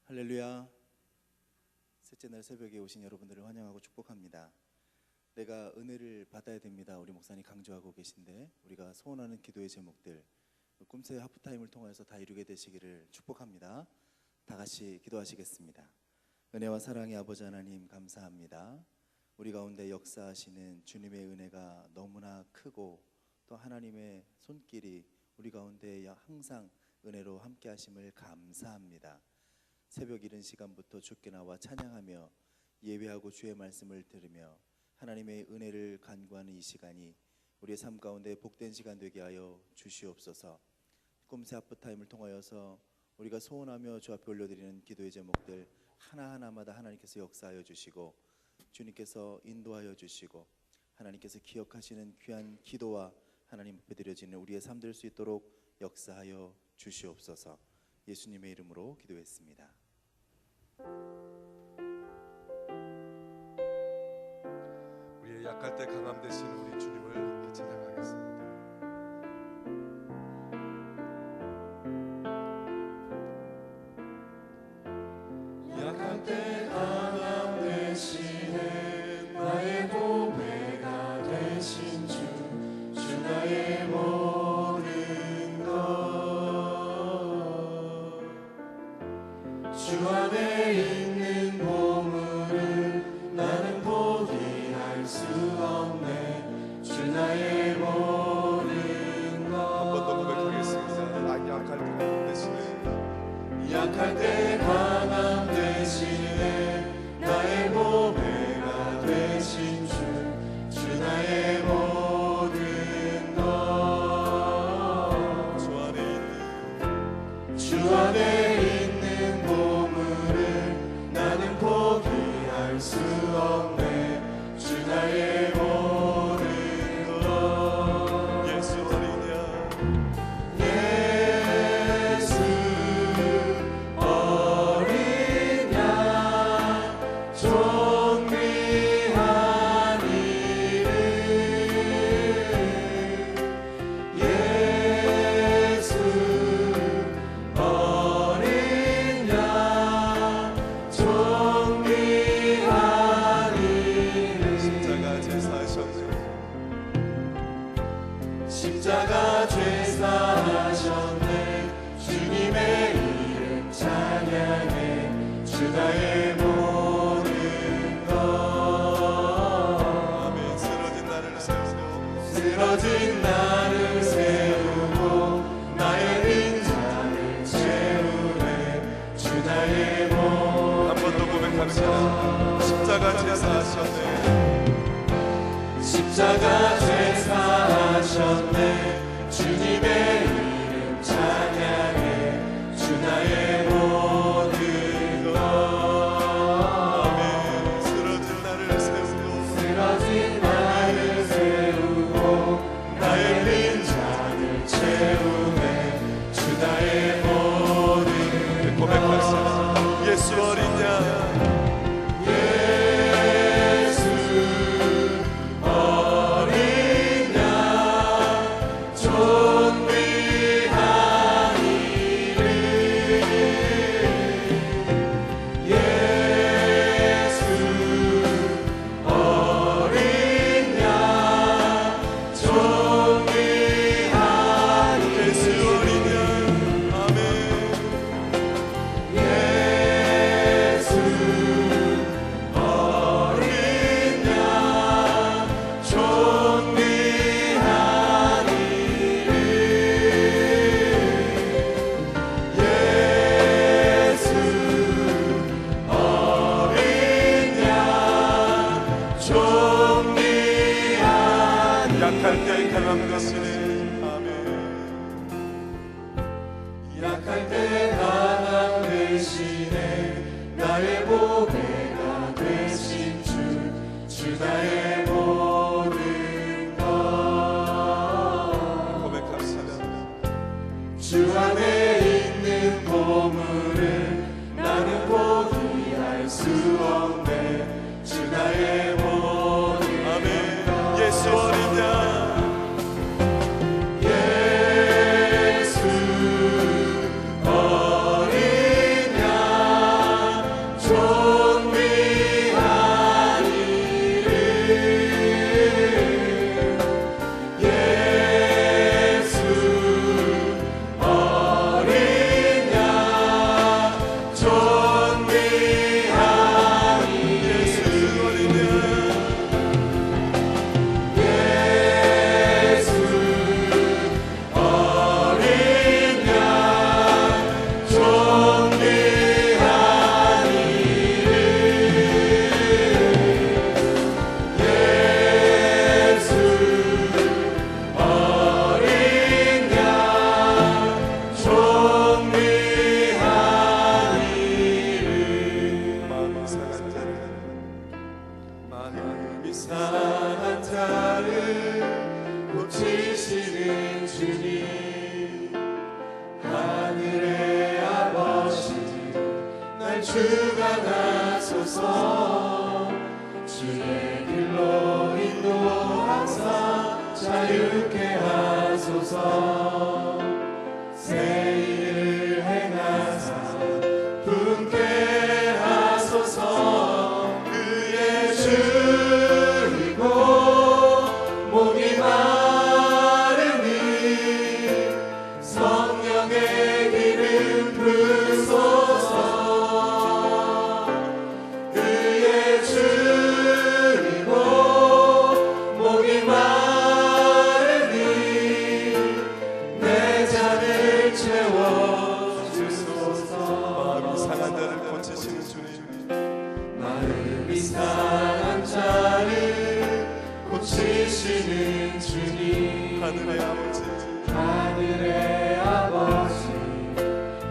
할렐루야. 셋째 날 새벽에 오신 여러분들을 환영하고 축복합니다. 내가 은혜를 받아야 됩니다. 우리 목사님 강조하고 계신데 우리가 소원하는 기도의 제목들 꿈새 하프타임을 통해서 다 이루게 되시기를 축복합니다. 다 같이 기도하시겠습니다. 은혜와 사랑의 아버지 하나님 감사합니다. 우리 가운데 역사하시는 주님의 은혜가 너무나 크고 또 하나님의 손길이 우리 가운데 항상 은혜로 함께 하심을 감사합니다. 새벽 이른 시간부터 주께 나와 찬양하며 예배하고 주의 말씀을 들으며 하나님의 은혜를 간구하는 이 시간이 우리의 삶 가운데 복된 시간 되게 하여 주시옵소서. 꿈새 하프타임을 통하여서 우리가 소원하며 주 앞에 올려드리는 기도의 제목들 하나하나마다 하나님께서 역사하여 주시고 주님께서 인도하여 주시고 하나님께서 기억하시는 귀한 기도와 하나님 앞에 드려지는 우리의 삶 될 수 있도록 역사하여 주시옵소서. 예수님의 이름으로 기도했습니다. 우리의 약할 때 강함 되시는 우리 주님을 함께 찬양하겠습니다. 약할 때 강함 되시네 나의 보배가 되신 주 나의 모든 것 주 안에 있는 보물을 나는 포기할 수 없네 주 나의 모든 것 한 번 더 고백하겠습니다. 나 약할 때 강함 되시네 약할 때 강함 되시네 나의 보배가 되신 주 나의 모든 것 주 안에 있는 보물을 나는 포기할 수 없네 주 나의 모든 것 예수 어린 양 예수 어린 양 존귀한 이름 예수 어린 양 존귀한 이름 십자가 제사하셨네 십자가 죄사하셨네 주님의 이름 찬양해 주 나의 모든 것 아멘. 쓰러진 나를 세우고 쓰러진 나를 세우고 나의 빈잔을 채우네 주 나의 모든 한 번 더 고백합니다. 십자가 제사하셨네 십자가 죄사하셨네 주님의 이름 찬양해 주 나의 모든 것 아멘. 쓰러진 나를 세우고 쓰러진 나를 세우고 나의 빈잔을 채우네 주 나의 모든 고백하겠습니다. 예수 어린 양 예수 어린 양 존귀한 이름 예수 어린 양 존귀한 예수 어린 양 아멘. 예수 어린 양 존귀한 이름 예수 어린 양 존귀한 약할 때 강함 되시네 아멘. 약할 때 강함 되시네 나의 보배가 되신 주 나의 모든 것 고백합시다. 주 안에 있는 보물을 나는 포기할 수 없네 주 나의 모든 아멘. 예수 어린 양 예수 어린 양 주가 나소서 주의 길로 인도하사 자유케 하소서 새 일을 행하사 분케 하소서 그의 주이고 목이 마르니 성령의 기름 부소서 그의 주이고 목이 마르니 내 잔을 채워주소서 마음이 상한 자를 고치시는 주님 마음이 상한 자를 고치시는 주님 하늘의 아버지 하늘의 아버지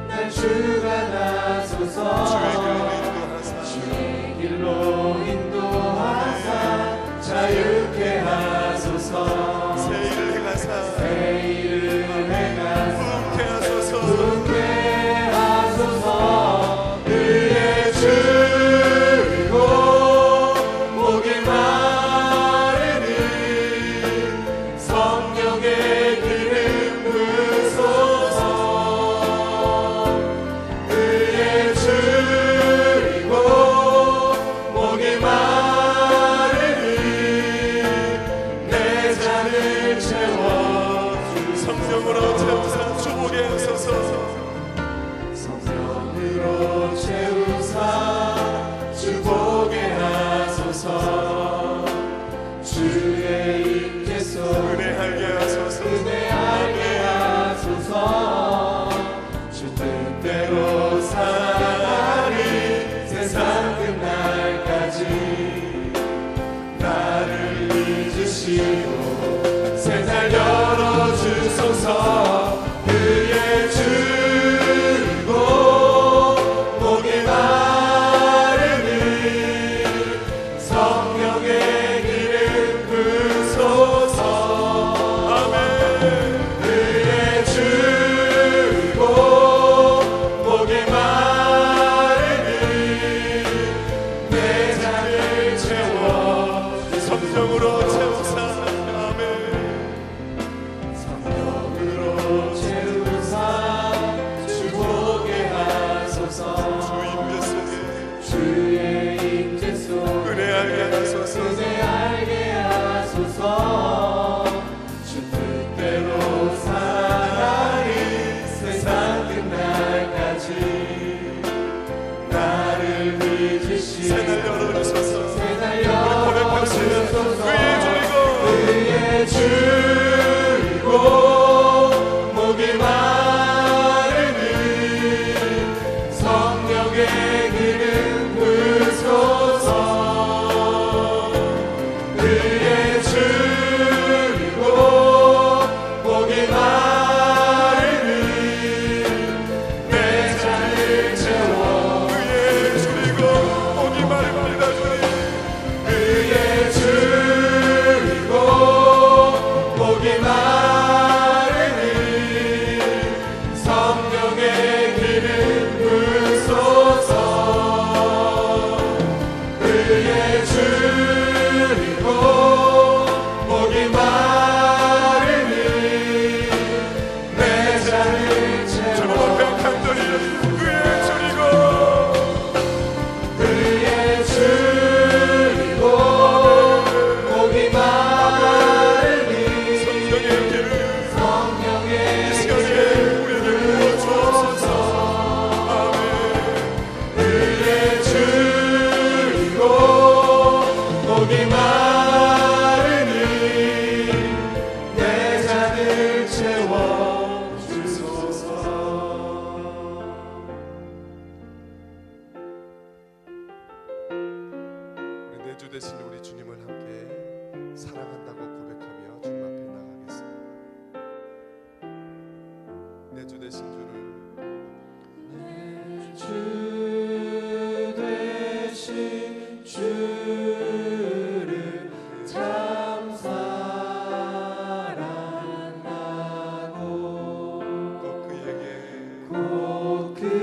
날 주가 나소서 주의 길로 인도하사 자유케 하소서 새 일을 행하사 새 일을 행하사 분케 하소서 분케 하소서 그의 주이고 목이 마르니 성령의 기름 부소서 그의 주이고 목이 마르니 내 잔을 채워주소서 성령으로 채우사 주보게 하소서 성령으로 채우사 주보게 하소서 주의 임재 속 은혜하게 하소서 은혜하게 하소서 주 뜻대로 살아가리 세상 끝날까지 나를 잊으시고 새날 열어주소서 그의 주이고 목이 마르니 성령의 기름 부소서 아멘 그의 주이고 목이 마르니 내 잔을 채워주소서 성령으로 채우사 아멘 성령으로 채우사 주보게 하소서 주임배 속에 주의 임재 속 은혜하게 하소서 은혜하게 하소서 주 뜻대로 살아가리 세상 끝날까지 나를 믿으시고 새날 열어주소서 새날 고백합시다 열어주소서 그의 주이고 그의 주이고 목이 마르니 성령의 기름 부소서 그의 주이고 목이 마르니 내 잔을 채워 그의 주이고 목이 마릅니다 주님 그의 주이고 목이 마르니 성령의 기름 부소서 그의 주이고 목이 마르니 내 잔을 주님 채워 앞에 간절히 그의 주이고 그의 주이고 목이 마르니 성령의 길을 성령의 이 시간에 우리에게 부어주옵소서 아멘 그의 주이고 목이 마르니 내 잔을 채워주소서 우리 내 주 되신 우리 주님을 함께 사랑한다고 고백하며 주님 앞에 나가겠습니다. 내 주 되신 주를 주 되신 주를 참 사랑하고 꼭 그에게 곧 그의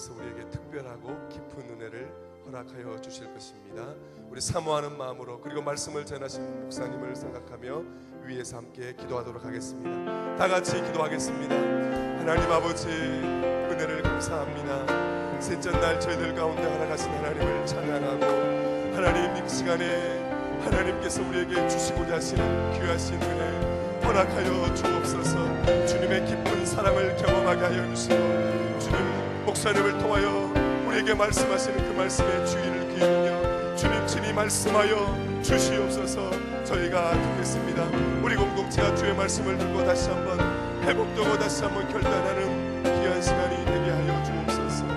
하나님께서 우리에게 특별하고 깊은 은혜를 허락하여 주실 것입니다. 우리 사모하는 마음으로 그리고 말씀을 전하신 목사님을 생각하며 위에서 함께 기도하도록 하겠습니다. 다 같이 기도하겠습니다. 하나님 아버지, 은혜를 감사합니다. 셋째 날 저희들 가운데 허락하신 하나님을 찬양하고, 하나님 이 시간에 하나님께서 우리에게 주시고자 하시는 귀하신 은혜 허락하여 주옵소서. 주님의 깊은 사랑을 경험하게 하여 주시고, 주님 목사님을 통하여 우리에게 말씀하시는 그 말씀에 주의를 기울여 주님 친히 말씀하여 주시옵소서. 저희가 듣겠습니다. 우리 공동체가 주의 말씀을 듣고 다시 한번 회복되고 다시 한번 결단하는 귀한 시간이 되게 하여 주옵소서.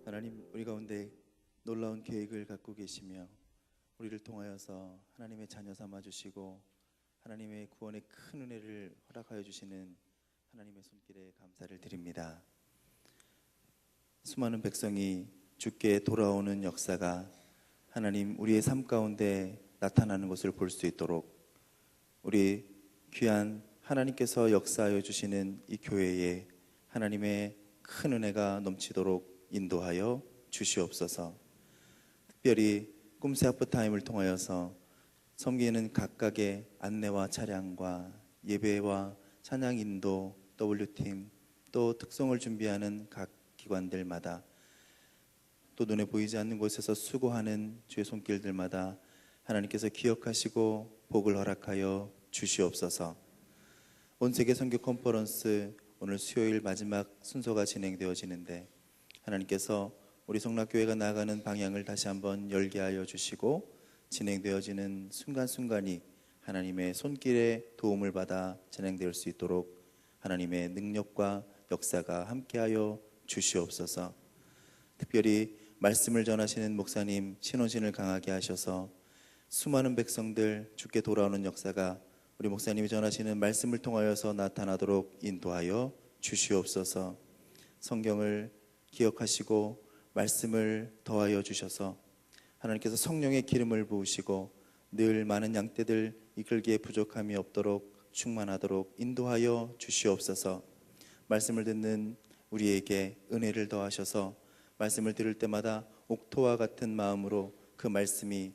하나님, 우리 가운데 놀라운 계획을 갖고 계시며 우리를 통하여서 하나님의 자녀 삼아 주시고 하나님의 구원의 큰 은혜를 허락하여 주시는 하나님의 손길에 감사를 드립니다. 수많은 백성이 주께 돌아오는 역사가 하나님 우리의 삶 가운데 나타나는 것을 볼 수 있도록 우리 귀한 하나님께서 역사하여 주시는 이 교회에 하나님의 큰 은혜가 넘치도록 인도하여 주시옵소서. 특별히 꿈새 하프타임을 통하여서 섬기는 각각의 안내와 차량과 예배와 찬양 인도, W팀, 또 특송을 준비하는 각 기관들마다 또 눈에 보이지 않는 곳에서 수고하는 주의 손길들마다 하나님께서 기억하시고 복을 허락하여 주시옵소서. 온 세계 선교 컨퍼런스 오늘 수요일 마지막 순서가 진행되어지는데 하나님께서 우리 성락교회가 나아가는 방향을 다시 한번 열게 하여 주시고 진행되어지는 순간순간이 하나님의 손길에 도움을 받아 진행될 수 있도록 하나님의 능력과 역사가 함께하여 주시옵소서. 특별히 말씀을 전하시는 목사님 신원신을 강하게 하셔서 수많은 백성들 주께 돌아오는 역사가 우리 목사님이 전하시는 말씀을 통하여서 나타나도록 인도하여 주시옵소서. 성경을 기억하시고 말씀을 더하여 주셔서 하나님께서 성령의 기름을 부으시고 늘 많은 양떼들 이끌기에 부족함이 없도록 충만하도록 인도하여 주시옵소서. 말씀을 듣는 우리에게 은혜를 더하셔서 말씀을 들을 때마다 옥토와 같은 마음으로 그 말씀이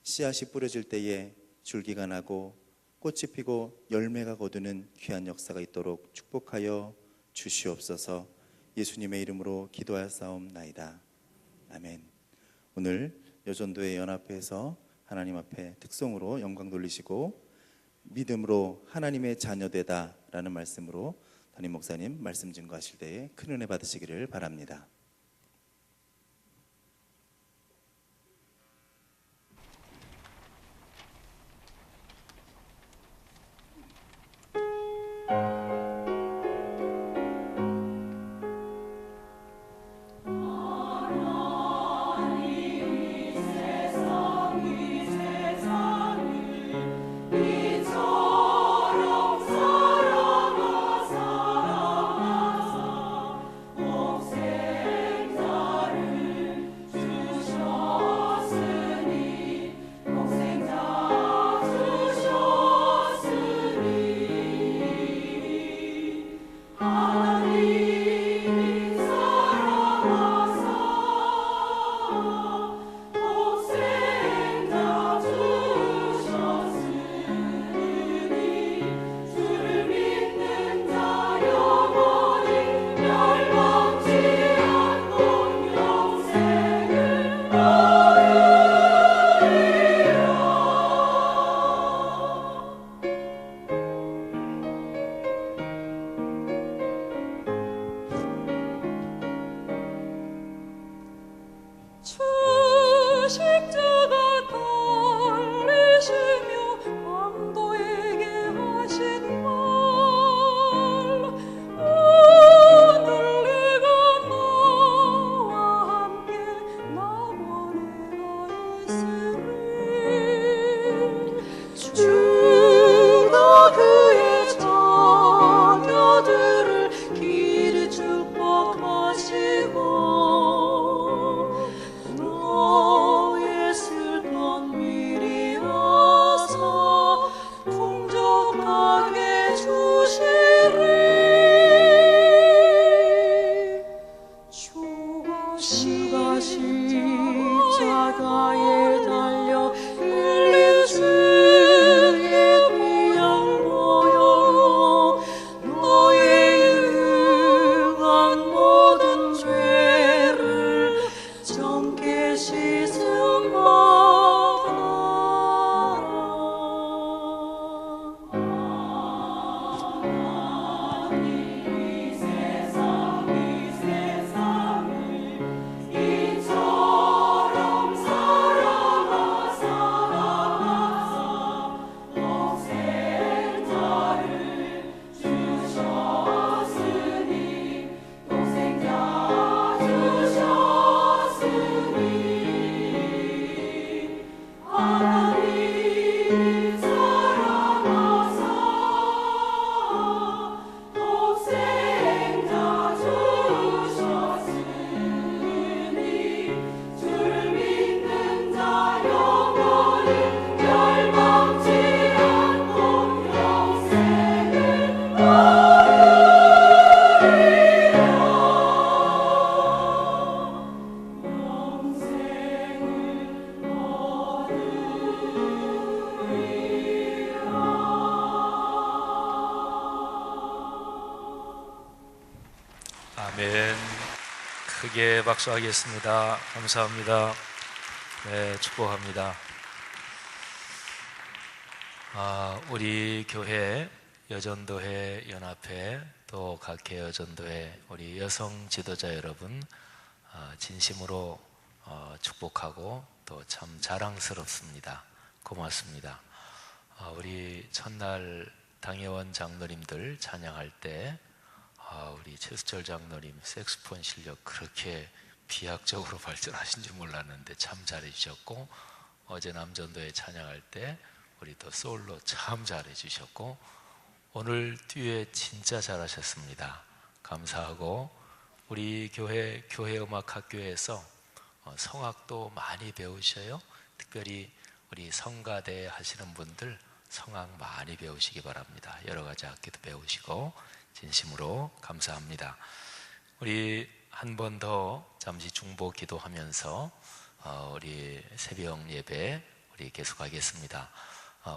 씨앗이 뿌려질 때에 줄기가 나고 꽃이 피고 열매가 거두는 귀한 역사가 있도록 축복하여 주시옵소서. 예수님의 이름으로 기도하였사옵나이다. 아멘. 오늘 여전도의 연합회에서 하나님 앞에 특성으로 영광 돌리시고 믿음으로 하나님의 자녀되다 라는 말씀으로 담임 목사님 말씀 증거하실 때에 큰 은혜 받으시기를 바랍니다. 사랑하사 없애 아멘. 크게 박수하겠습니다. 감사합니다. 네, 축복합니다. 우리 교회 여전도회 연합회 또 각회 여전도회 우리 여성 지도자 여러분 진심으로 축복하고 또 참 자랑스럽습니다. 고맙습니다. 우리 첫날 당회원 장로님들 찬양할 때 우리 최수철 장로님 색소폰 실력 그렇게 비약적으로 발전하신 줄 몰랐는데 참 잘해주셨고, 어제 남전도에 찬양할 때 우리 또 소울로 참 잘해주셨고, 오늘 듀엣 진짜 잘하셨습니다. 감사하고, 우리 교회 음악학교에서 성악도 많이 배우셔요. 특별히 우리 성가대 하시는 분들 성악 많이 배우시기 바랍니다. 여러 가지 악기도 배우시고 진심으로 감사합니다. 우리 한 번 더 잠시 중보 기도하면서 우리 새벽 예배 우리 계속하겠습니다.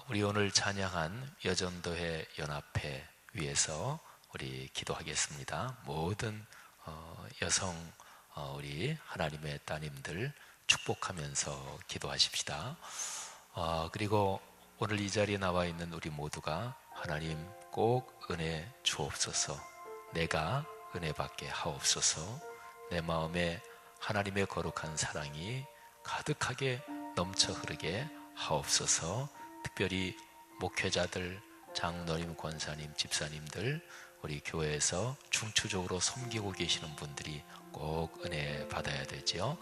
우리 오늘 찬양한 여전도회 연합회 위해서 우리 기도하겠습니다. 모든 여성 우리 하나님의 따님들 축복하면서 기도하십시다. 그리고 오늘 이 자리에 나와 있는 우리 모두가 하나님 꼭 은혜 주옵소서, 내가 은혜 받게 하옵소서, 내 마음에 하나님의 거룩한 사랑이 가득하게 넘쳐 흐르게 하옵소서. 특별히 목회자들, 장로님, 권사님, 집사님들, 우리 교회에서 중추적으로 섬기고 계시는 분들이 꼭 은혜 받아야 되죠.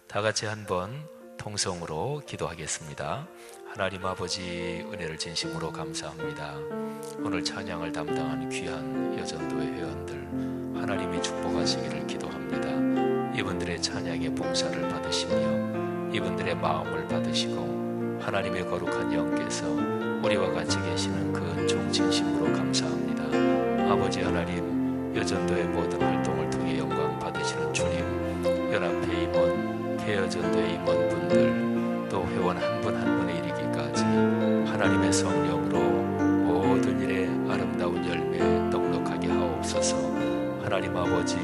다 같이 한번 통성으로 기도하겠습니다. 하나님 아버지, 은혜를 진심으로 감사합니다. 오늘 찬양을 담당한 귀한 여전도의 회원들 하나님이 축복하시기를 기도합니다. 이분들의 찬양의 봉사를 받으시며 이분들의 마음을 받으시고 하나님의 거룩한 영께서 우리와 같이 계시는 그 은총 진심으로 감사합니다. 아버지 하나님, 여전도의 모든 활동을 통해 영광 받으시는 주님, 연합회 임원, 개여전도의 임원분들, 또 회원 한 분 한 분에 이르기까지 하나님의 성령으로 모든 일에 아름다운 열매 넉넉하게 하옵소서. 하나님 아버지,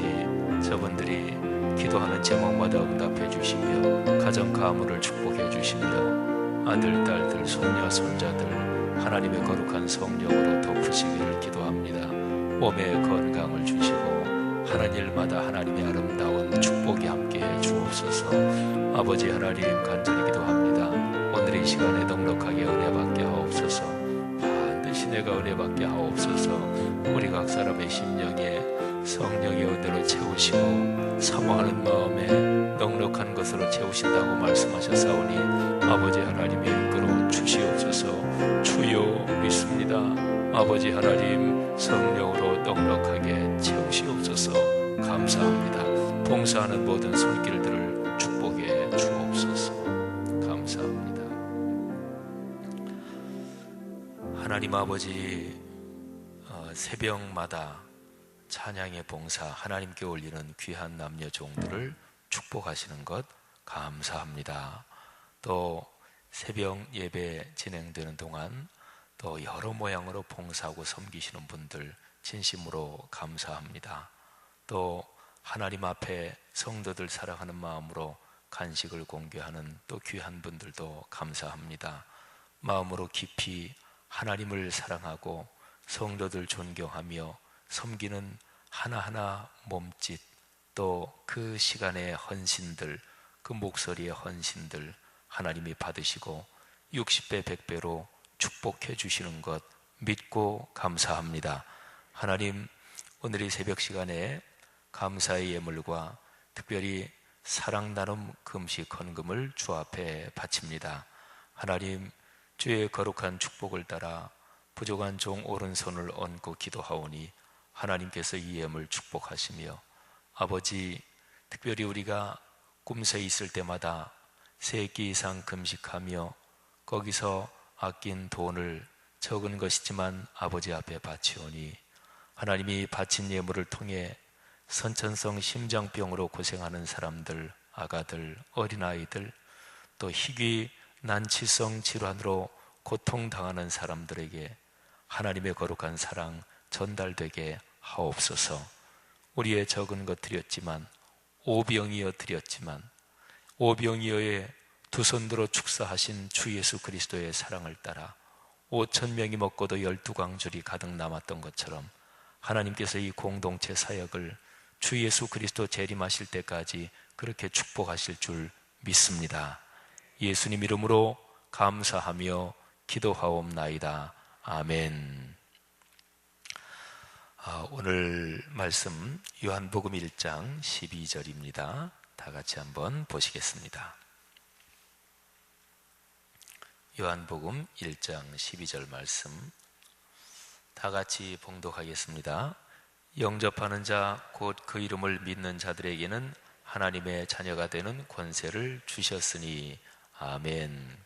저분들이 기도하는 제목마다 응답해 주시며 가정 가문을 축복해 주시며 아들, 딸들, 손녀, 손자들 하나님의 거룩한 성령으로 덮으시기를 기도합니다. 몸에 건강을 주시고 하는 일마다 하나님의 아름다운 축복이 함께해 주옵소서. 아버지 하나님, 간절히 기도합니다. 오늘 이 시간에 넉넉하게 은혜 받게 하옵소서. 반드시 내가 은혜 받게 하옵소서. 우리 각 사람의 심령에 성령의 은혜로 채우시고 사모하는 마음에 넉넉한 것으로 채우신다고 말씀하셨사오니 아버지 하나님의 이끌어 주시옵소서. 주여 믿습니다. 아버지 하나님, 성령으로 넉넉하게 채우시옵소서. 감사합니다. 봉사하는 모든 손길들을 축복해 주옵소서. 감사합니다. 하나님 아버지, 새벽마다 찬양의 봉사, 하나님께 올리는 귀한 남녀 종들을 축복하시는 것 감사합니다. 또 새벽 예배 진행되는 동안 또 여러 모양으로 봉사하고 섬기시는 분들 진심으로 감사합니다. 또 하나님 앞에 성도들 사랑하는 마음으로 간식을 공개하는 또 귀한 분들도 감사합니다. 마음으로 깊이 하나님을 사랑하고 성도들 존경하며 섬기는 하나하나 몸짓, 또 그 시간의 헌신들, 그 목소리의 헌신들 하나님이 받으시고 60배 100배로 축복해 주시는 것 믿고 감사합니다. 하나님, 오늘 이 새벽 시간에 감사의 예물과 특별히 사랑 나눔 금식 헌금을 주 앞에 바칩니다. 하나님, 주의 거룩한 축복을 따라 부족한 종 오른손을 얹고 기도하오니 하나님께서 이 예물 축복하시며 아버지, 특별히 우리가 꿈새 있을 때마다 3끼 이상 금식하며 거기서 아낀 돈을 적은 것이지만 아버지 앞에 바치오니 하나님이 바친 예물을 통해 선천성 심장병으로 고생하는 사람들, 아가들, 어린아이들, 또 희귀 난치성 질환으로 고통당하는 사람들에게 하나님의 거룩한 사랑 전달되게 하옵소서. 우리의 적은 것 드렸지만 오병이어 드렸지만 오병이어의 두 손들어 축사하신 주 예수 그리스도의 사랑을 따라 5,000명이 먹고도 12광줄이 가득 남았던 것처럼 하나님께서 이 공동체 사역을 주 예수 그리스도 재림하실 때까지 그렇게 축복하실 줄 믿습니다. 예수님 이름으로 감사하며 기도하옵나이다. 아멘. 오늘 말씀 요한복음 1장 12절입니다. 다 같이 한번 보시겠습니다. 요한복음 1장 12절 말씀 다 같이 봉독하겠습니다. 영접하는 자 곧 그 이름을 믿는 자들에게는 하나님의 자녀가 되는 권세를 주셨으니 아멘.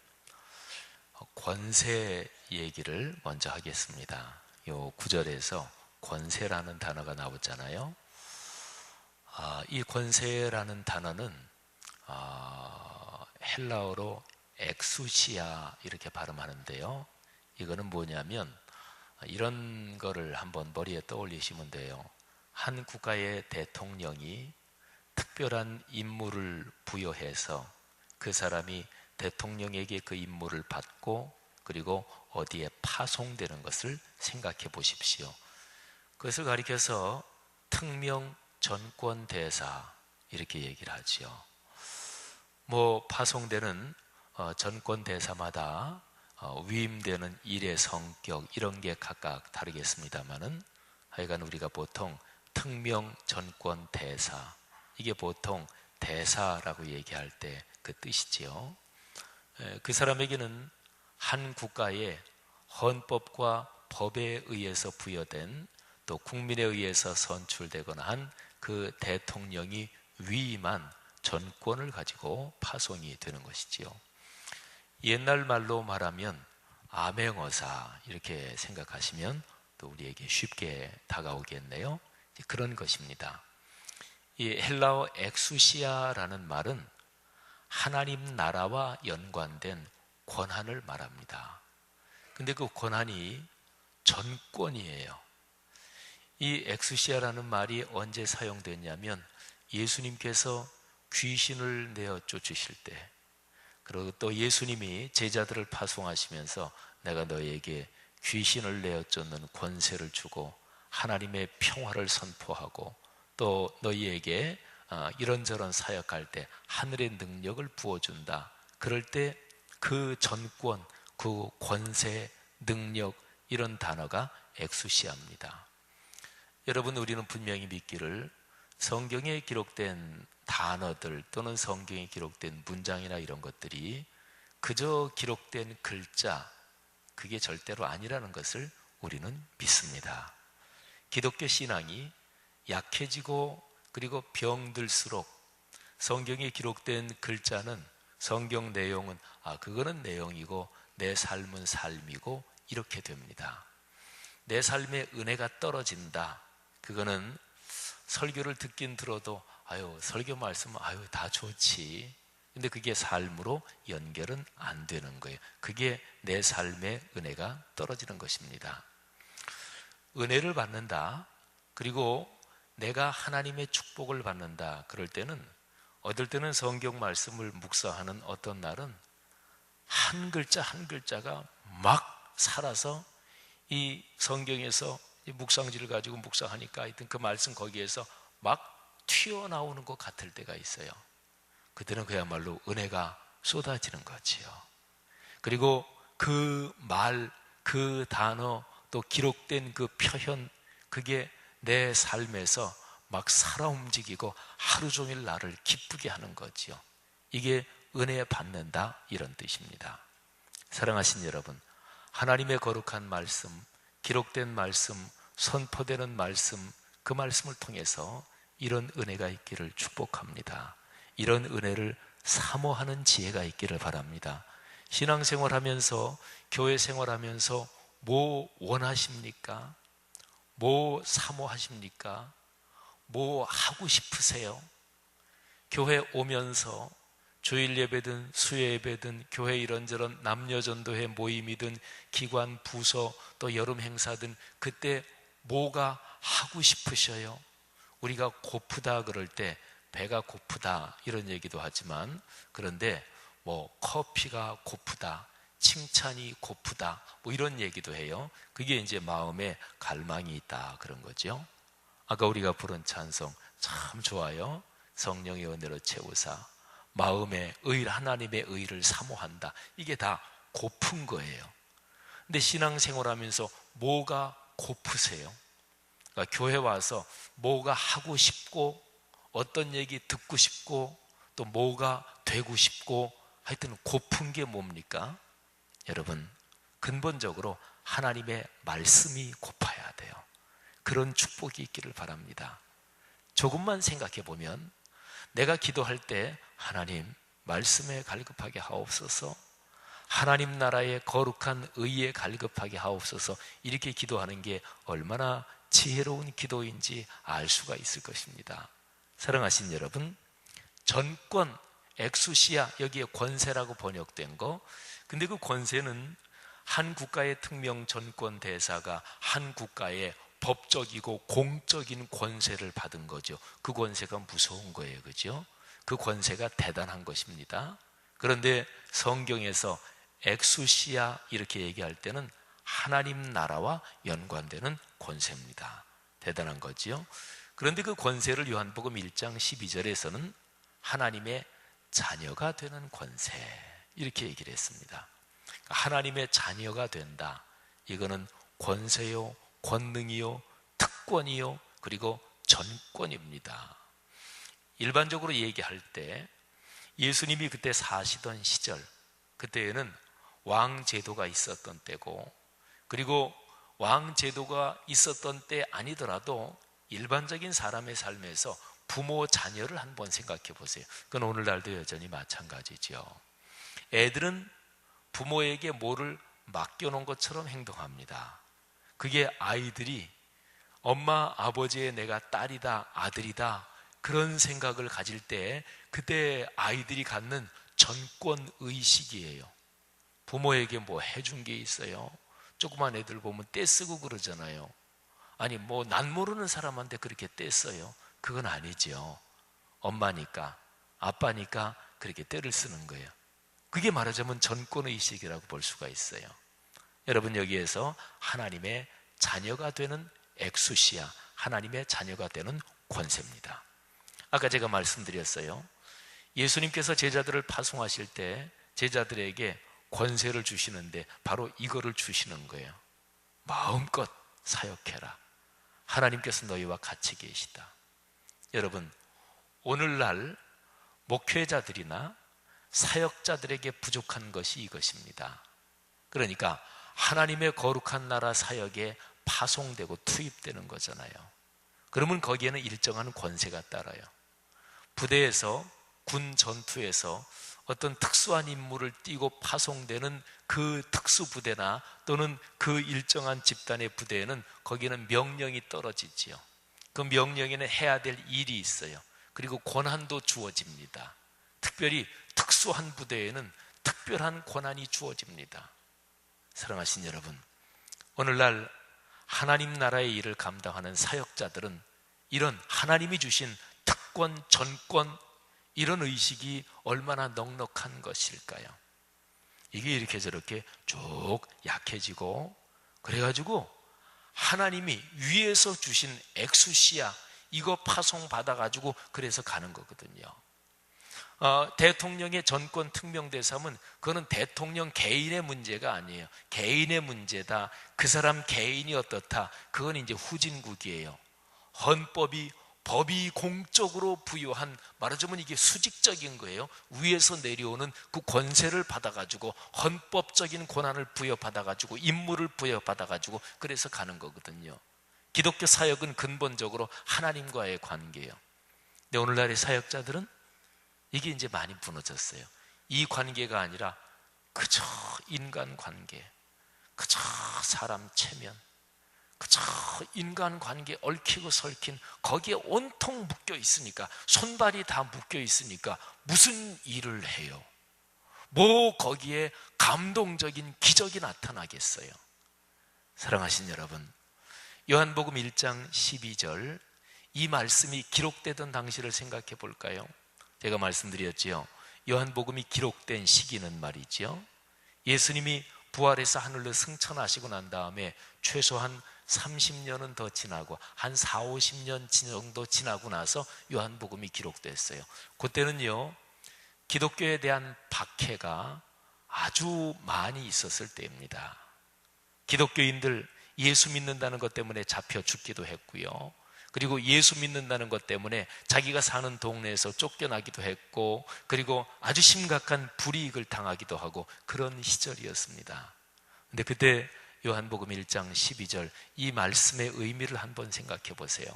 권세 얘기를 먼저 하겠습니다. 요 9절에서 권세라는 단어가 나오잖아요. 이 권세라는 단어는 헬라어로 엑수시아 이렇게 발음하는데요. 이거는 뭐냐면 이런 거를 한번 머리에 떠올리시면 돼요. 한 국가의 대통령이 특별한 임무를 부여해서 그 사람이 대통령에게 그 임무를 받고 그리고 어디에 파송되는 것을 생각해 보십시오. 그것을 가리켜서 특명 전권 대사 이렇게 얘기를 하죠. 파송되는 전권 대사마다 위임되는 일의 성격 이런 게 각각 다르겠습니다만은 하여간 우리가 보통 특명 전권 대사 이게 보통 대사라고 얘기할 때 그 뜻이지요. 그 사람에게는 한 국가의 헌법과 법에 의해서 부여된 또 국민에 의해서 선출되거나 한 그 대통령이 위임한 전권을 가지고 파송이 되는 것이지요. 옛날 말로 말하면 암행어사 이렇게 생각하시면 또 우리에게 쉽게 다가오겠네요. 그런 것입니다. 이 헬라어 엑수시아라는 말은 하나님 나라와 연관된 권한을 말합니다. 근데 그 권한이 전권이에요. 이 엑수시아라는 말이 언제 사용됐냐면 예수님께서 귀신을 내어 쫓으실 때, 그리고 또 예수님이 제자들을 파송하시면서 내가 너에게 귀신을 내어 쫓는 권세를 주고 하나님의 평화를 선포하고 또 너희에게 이런저런 사역할 때 하늘의 능력을 부어준다. 그럴 때 그 전권, 그 권세, 능력 이런 단어가 엑수시아입니다. 여러분, 우리는 분명히 믿기를 성경에 기록된 단어들 또는 성경에 기록된 문장이나 이런 것들이 그저 기록된 글자, 그게 절대로 아니라는 것을 우리는 믿습니다. 기독교 신앙이 약해지고 그리고 병들수록 성경에 기록된 글자는, 성경 내용은 그거는 내용이고 내 삶은 삶이고 이렇게 됩니다. 내 삶의 은혜가 떨어진다. 그거는 설교를 듣긴 들어도 설교 말씀은 다 좋지. 근데 그게 삶으로 연결은 안 되는 거예요. 그게 내 삶의 은혜가 떨어지는 것입니다. 은혜를 받는다. 그리고 내가 하나님의 축복을 받는다. 그럴 때는 어떨 때는 성경 말씀을 묵상하는 어떤 날은 한 글자 한 글자가 막 살아서 이 성경에서 이 묵상지를 가지고 묵상하니까 하여튼 그 말씀 거기에서 막 튀어나오는 것 같을 때가 있어요. 그때는 그야말로 은혜가 쏟아지는 거지요. 그리고 그 말, 그 단어, 또 기록된 그 표현, 그게 내 삶에서 막 살아 움직이고 하루 종일 나를 기쁘게 하는 거지요. 이게 은혜 받는다 이런 뜻입니다. 사랑하신 여러분, 하나님의 거룩한 말씀, 기록된 말씀, 선포되는 말씀, 그 말씀을 통해서 이런 은혜가 있기를 축복합니다. 이런 은혜를 사모하는 지혜가 있기를 바랍니다. 신앙생활하면서, 교회 생활하면서 뭐 원하십니까? 뭐 사모하십니까? 뭐 하고 싶으세요? 교회 오면서 주일 예배든 수요 예배든 교회 이런저런 남녀전도회 모임이든 기관 부서 또 여름 행사든 그때 뭐가 하고 싶으셔요? 우리가 고프다 그럴 때 배가 고프다 이런 얘기도 하지만, 그런데 뭐 커피가 고프다, 칭찬이 고프다 뭐 이런 얘기도 해요. 그게 이제 마음에 갈망이 있다 그런 거죠. 아까 우리가 부른 찬송 참 좋아요. 성령의 은혜로 채우사 마음에 하나님의 의를 사모한다. 이게 다 고픈 거예요. 근데 신앙생활하면서 뭐가 고프세요? 그러니까 교회 와서 뭐가 하고 싶고, 어떤 얘기 듣고 싶고, 또 뭐가 되고 싶고, 하여튼 고픈 게 뭡니까? 여러분, 근본적으로 하나님의 말씀이 고파야 돼요. 그런 축복이 있기를 바랍니다. 조금만 생각해 보면, 내가 기도할 때 하나님 말씀에 갈급하게 하옵소서, 하나님 나라의 거룩한 의에 갈급하게 하옵소서, 이렇게 기도하는 게 얼마나 지혜로운 기도인지 알 수가 있을 것입니다. 사랑하신 여러분, 전권, 엑수시아, 여기에 권세라고 번역된 거, 근데 그 권세는 한 국가의 특명 전권 대사가 한 국가의 법적이고 공적인 권세를 받은 거죠. 그 권세가 무서운 거예요, 그죠? 그 권세가 대단한 것입니다. 그런데 성경에서 엑수시아 이렇게 얘기할 때는 하나님 나라와 연관되는 권세입니다. 대단한 거지요. 그런데 그 권세를 요한복음 1장 12절에서는 하나님의 자녀가 되는 권세, 이렇게 얘기를 했습니다. 하나님의 자녀가 된다. 이거는 권세요, 권능이요, 특권이요, 그리고 전권입니다. 일반적으로 얘기할 때 예수님이 그때 사시던 시절, 그때에는 왕제도가 있었던 때고, 그리고 왕제도가 있었던 때 아니더라도 일반적인 사람의 삶에서 부모 자녀를 한번 생각해 보세요. 그건 오늘날도 여전히 마찬가지죠. 애들은 부모에게 뭐를 맡겨놓은 것처럼 행동합니다. 그게 아이들이 엄마 아버지의 내가 딸이다 아들이다 그런 생각을 가질 때, 그때 아이들이 갖는 전권의식이에요. 부모에게 뭐 해준 게 있어요? 조그만 애들 보면 떼쓰고 그러잖아요. 아니 뭐 난 모르는 사람한테 그렇게 떼써요? 그건 아니죠. 엄마니까 아빠니까 그렇게 떼를 쓰는 거예요. 그게 말하자면 전권의식이라고 볼 수가 있어요. 여러분, 여기에서 하나님의 자녀가 되는 엑수시아, 하나님의 자녀가 되는 권세입니다. 아까 제가 말씀드렸어요. 예수님께서 제자들을 파송하실 때 제자들에게 권세를 주시는데 바로 이거를 주시는 거예요. 마음껏 사역해라. 하나님께서 너희와 같이 계시다. 여러분, 오늘날 목회자들이나 사역자들에게 부족한 것이 이것입니다. 그러니까 하나님의 거룩한 나라 사역에 파송되고 투입되는 거잖아요. 그러면 거기에는 일정한 권세가 따라요. 부대에서, 군 전투에서 어떤 특수한 임무를 띠고 파송되는 그 특수부대나 또는 그 일정한 집단의 부대에는 거기에는 명령이 떨어지지요. 그 명령에는 해야 될 일이 있어요. 그리고 권한도 주어집니다. 특별히 특수한 부대에는 특별한 권한이 주어집니다. 사랑하신 여러분, 오늘날 하나님 나라의 일을 감당하는 사역자들은 이런 하나님이 주신 특권, 전권, 이런 의식이 얼마나 넉넉한 것일까요? 이게 이렇게 저렇게 쭉 약해지고, 그래가지고 하나님이 위에서 주신 엑수시아 이거 파송받아가지고 그래서 가는 거거든요. 대통령의 전권 특명대사면 그거는 대통령 개인의 문제가 아니에요. 개인의 문제다, 그 사람 개인이 어떻다, 그건 이제 후진국이에요. 법이 공적으로 부여한, 말하자면 이게 수직적인 거예요. 위에서 내려오는 그 권세를 받아가지고 헌법적인 권한을 부여받아가지고 임무를 부여받아가지고 그래서 가는 거거든요. 기독교 사역은 근본적으로 하나님과의 관계예요. 근데 오늘날의 사역자들은 이게 이제 많이 무너졌어요. 이 관계가 아니라 그저 인간관계, 그저 사람 체면, 그저 인간관계 얽히고 설킨 거기에 온통 묶여 있으니까, 손발이 다 묶여 있으니까 무슨 일을 해요? 뭐 거기에 감동적인 기적이 나타나겠어요? 사랑하신 여러분, 요한복음 1장 12절, 이 말씀이 기록되던 당시를 생각해 볼까요? 제가 말씀드렸지요. 요한복음이 기록된 시기는 말이지요, 예수님이 부활해서 하늘로 승천하시고 난 다음에 최소한 30년은 더 지나고 한 4, 50년 정도 지나고 나서 요한복음이 기록됐어요. 그때는요, 기독교에 대한 박해가 아주 많이 있었을 때입니다. 기독교인들 예수 믿는다는 것 때문에 잡혀 죽기도 했고요, 그리고 예수 믿는다는 것 때문에 자기가 사는 동네에서 쫓겨나기도 했고, 그리고 아주 심각한 불이익을 당하기도 하고 그런 시절이었습니다. 근데 그때 요한복음 1장 12절 이 말씀의 의미를 한번 생각해 보세요.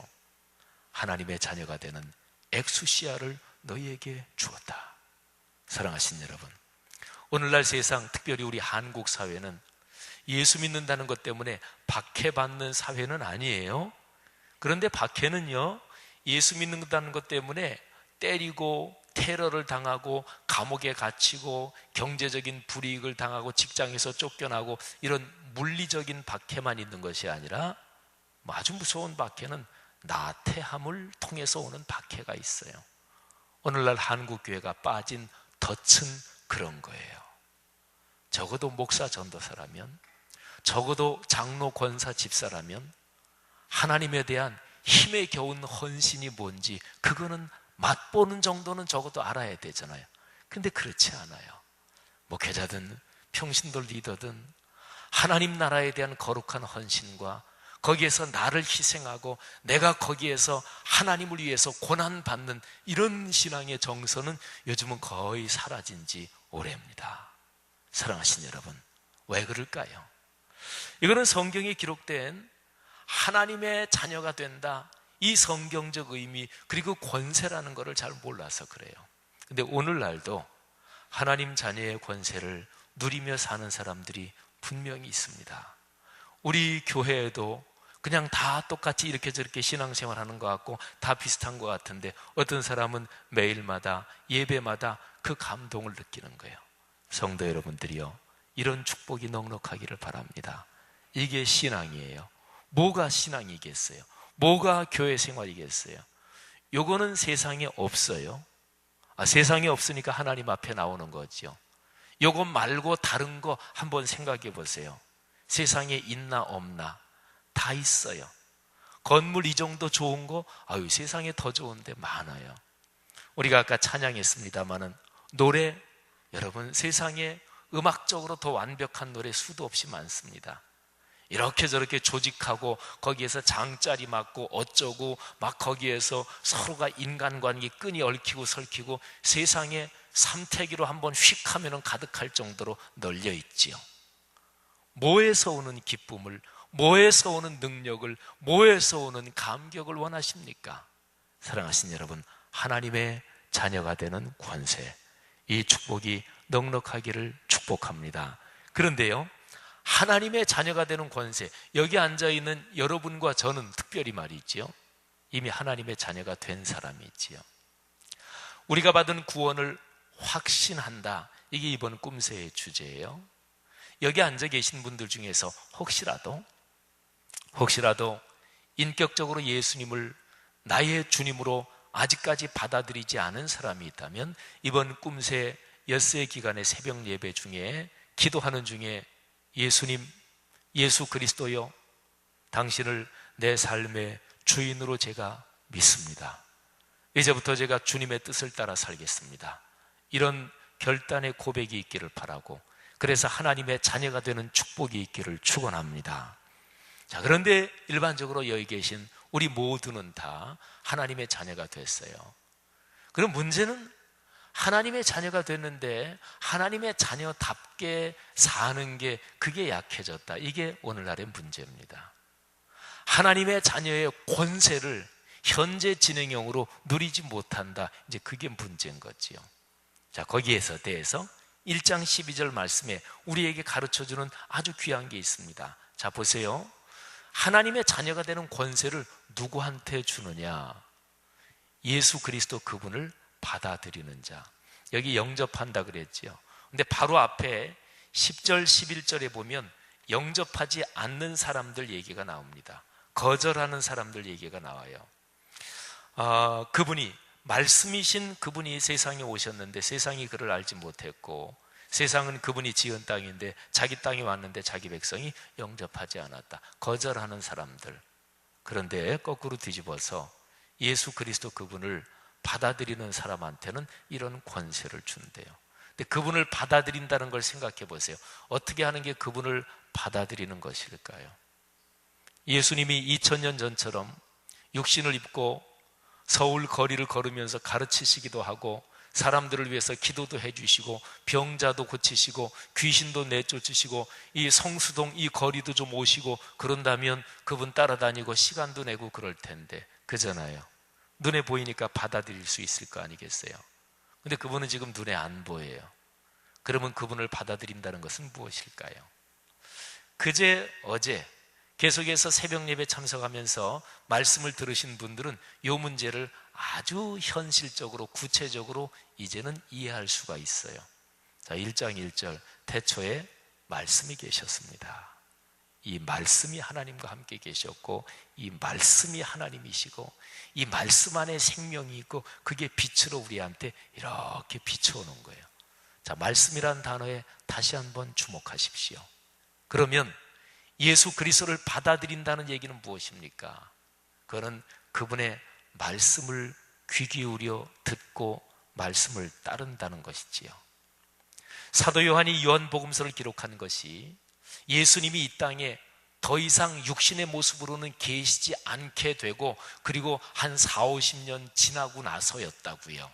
하나님의 자녀가 되는 엑수시아를 너희에게 주었다. 사랑하신 여러분, 오늘날 세상, 특별히 우리 한국 사회는 예수 믿는다는 것 때문에 박해받는 사회는 아니에요. 그런데 박해는요, 예수 믿는다는 것 때문에 때리고 테러를 당하고 감옥에 갇히고 경제적인 불이익을 당하고 직장에서 쫓겨나고 이런 물리적인 박해만 있는 것이 아니라 아주 무서운 박해는 나태함을 통해서 오는 박해가 있어요. 오늘날 한국교회가 빠진 덫은 그런 거예요. 적어도 목사 전도사라면, 적어도 장로 권사 집사라면 하나님에 대한 힘에 겨운 헌신이 뭔지 그거는 맛보는 정도는 적어도 알아야 되잖아요. 근데 그렇지 않아요. 목회자든 평신도 리더든 하나님 나라에 대한 거룩한 헌신과 거기에서 나를 희생하고 내가 거기에서 하나님을 위해서 고난받는 이런 신앙의 정서는 요즘은 거의 사라진 지 오래입니다. 사랑하신 여러분, 왜 그럴까요? 이거는 성경에 기록된 하나님의 자녀가 된다, 이 성경적 의미 그리고 권세라는 것을 잘 몰라서 그래요. 근데 오늘날도 하나님 자녀의 권세를 누리며 사는 사람들이 분명히 있습니다. 우리 교회에도 그냥 다 똑같이 이렇게 저렇게 신앙생활하는 것 같고 다 비슷한 것 같은데 어떤 사람은 매일마다 예배마다 그 감동을 느끼는 거예요. 성도 여러분들이요, 이런 축복이 넉넉하기를 바랍니다. 이게 신앙이에요. 뭐가 신앙이겠어요? 뭐가 교회 생활이겠어요? 요거는 세상에 없어요. 세상에 없으니까 하나님 앞에 나오는 거죠. 요거 말고 다른 거 한번 생각해 보세요. 세상에 있나 없나? 다 있어요. 건물 이 정도 좋은 거, 세상에 더 좋은데 많아요. 우리가 아까 찬양했습니다마는 노래, 여러분 세상에 음악적으로 더 완벽한 노래 수도 없이 많습니다. 이렇게 저렇게 조직하고 거기에서 장짜리 맞고 어쩌고 막 거기에서 서로가 인간관계 끈이 얽히고 설키고 세상에 삼태기로 한번 휙 하면 가득할 정도로 널려 있지요. 뭐에서 오는 기쁨을, 뭐에서 오는 능력을, 뭐에서 오는 감격을 원하십니까? 사랑하신 여러분, 하나님의 자녀가 되는 권세, 이 축복이 넉넉하기를 축복합니다. 그런데요, 하나님의 자녀가 되는 권세, 여기 앉아있는 여러분과 저는 특별히 말이지요, 이미 하나님의 자녀가 된 사람이지요. 우리가 받은 구원을 확신한다, 이게 이번 꿈새의 주제예요. 여기 앉아 계신 분들 중에서 혹시라도 인격적으로 예수님을 나의 주님으로 아직까지 받아들이지 않은 사람이 있다면 이번 꿈새 엿새 기간의 새벽 예배 중에 기도하는 중에 예수님, 예수 그리스도여, 당신을 내 삶의 주인으로 제가 믿습니다. 이제부터 제가 주님의 뜻을 따라 살겠습니다. 이런 결단의 고백이 있기를 바라고, 그래서 하나님의 자녀가 되는 축복이 있기를 축원합니다. 자, 그런데 일반적으로 여기 계신 우리 모두는 다 하나님의 자녀가 됐어요. 그럼 문제는 하나님의 자녀가 됐는데 하나님의 자녀답게 사는 게 그게 약해졌다. 이게 오늘날의 문제입니다. 하나님의 자녀의 권세를 현재 진행형으로 누리지 못한다. 이제 그게 문제인 거지요. 자, 거기에서 대해서 1장 12절 말씀에 우리에게 가르쳐주는 아주 귀한 게 있습니다. 자, 보세요. 하나님의 자녀가 되는 권세를 누구한테 주느냐? 예수 그리스도 그분을 받아들이는 자. 여기 영접한다 그랬지요. 근데 바로 앞에 10절 11절에 보면 영접하지 않는 사람들 얘기가 나옵니다. 거절하는 사람들 얘기가 나와요. 그분이 말씀이신 그분이 세상에 오셨는데 세상이 그를 알지 못했고, 세상은 그분이 지은 땅인데 자기 땅에 왔는데 자기 백성이 영접하지 않았다. 거절하는 사람들. 그런데 거꾸로 뒤집어서 예수 그리스도 그분을 받아들이는 사람한테는 이런 권세를 준대요. 근데 그분을 받아들인다는 걸 생각해 보세요. 어떻게 하는 게 그분을 받아들이는 것일까요? 예수님이 2000년 전처럼 육신을 입고 서울 거리를 걸으면서 가르치시기도 하고, 사람들을 위해서 기도도 해주시고, 병자도 고치시고, 귀신도 내쫓으시고, 이 성수동 이 거리도 좀 오시고 그런다면 그분 따라다니고 시간도 내고 그럴 텐데, 그잖아요. 눈에 보이니까 받아들일 수 있을 거 아니겠어요? 근데 그분은 지금 눈에 안 보여요. 그러면 그분을 받아들인다는 것은 무엇일까요? 그제 어제 계속해서 새벽 예배 참석하면서 말씀을 들으신 분들은 이 문제를 아주 현실적으로 구체적으로 이제는 이해할 수가 있어요. 자, 1장 1절 태초에 말씀이 계셨습니다. 이 말씀이 하나님과 함께 계셨고, 이 말씀이 하나님이시고, 이 말씀 안에 생명이 있고, 그게 빛으로 우리한테 이렇게 비춰오는 거예요. 자, 말씀이라는 단어에 다시 한번 주목하십시오. 그러면 예수 그리스도를 받아들인다는 얘기는 무엇입니까? 그거는 그분의 말씀을 귀 기울여 듣고 말씀을 따른다는 것이지요. 사도 요한이 요한복음서를 기록한 것이 예수님이 이 땅에 더 이상 육신의 모습으로는 계시지 않게 되고, 그리고 한 40-50년 지나고 나서였다고요.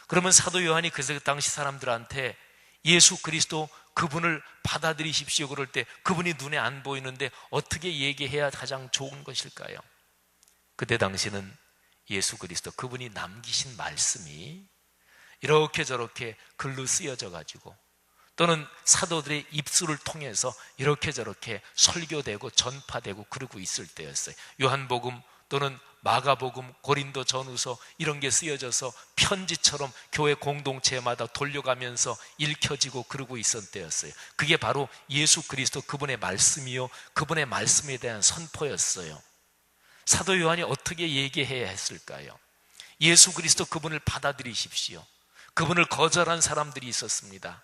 그러면 사도 요한이 그 당시 사람들한테 예수 그리스도 그분을 받아들이십시오 그럴 때 그분이 눈에 안 보이는데 어떻게 얘기해야 가장 좋은 것일까요? 그때 당시는 예수 그리스도 그분이 남기신 말씀이 이렇게 저렇게 글로 쓰여져 가지고, 또는 사도들의 입술을 통해서 이렇게 저렇게 설교되고 전파되고 그러고 있을 때였어요. 요한복음 또는 마가복음, 고린도 전후서 이런 게 쓰여져서 편지처럼 교회 공동체마다 돌려가면서 읽혀지고 그러고 있었을 때였어요. 그게 바로 예수 그리스도 그분의 말씀이요, 그분의 말씀에 대한 선포였어요. 사도 요한이 어떻게 얘기해야 했을까요? 예수 그리스도 그분을 받아들이십시오. 그분을 거절한 사람들이 있었습니다.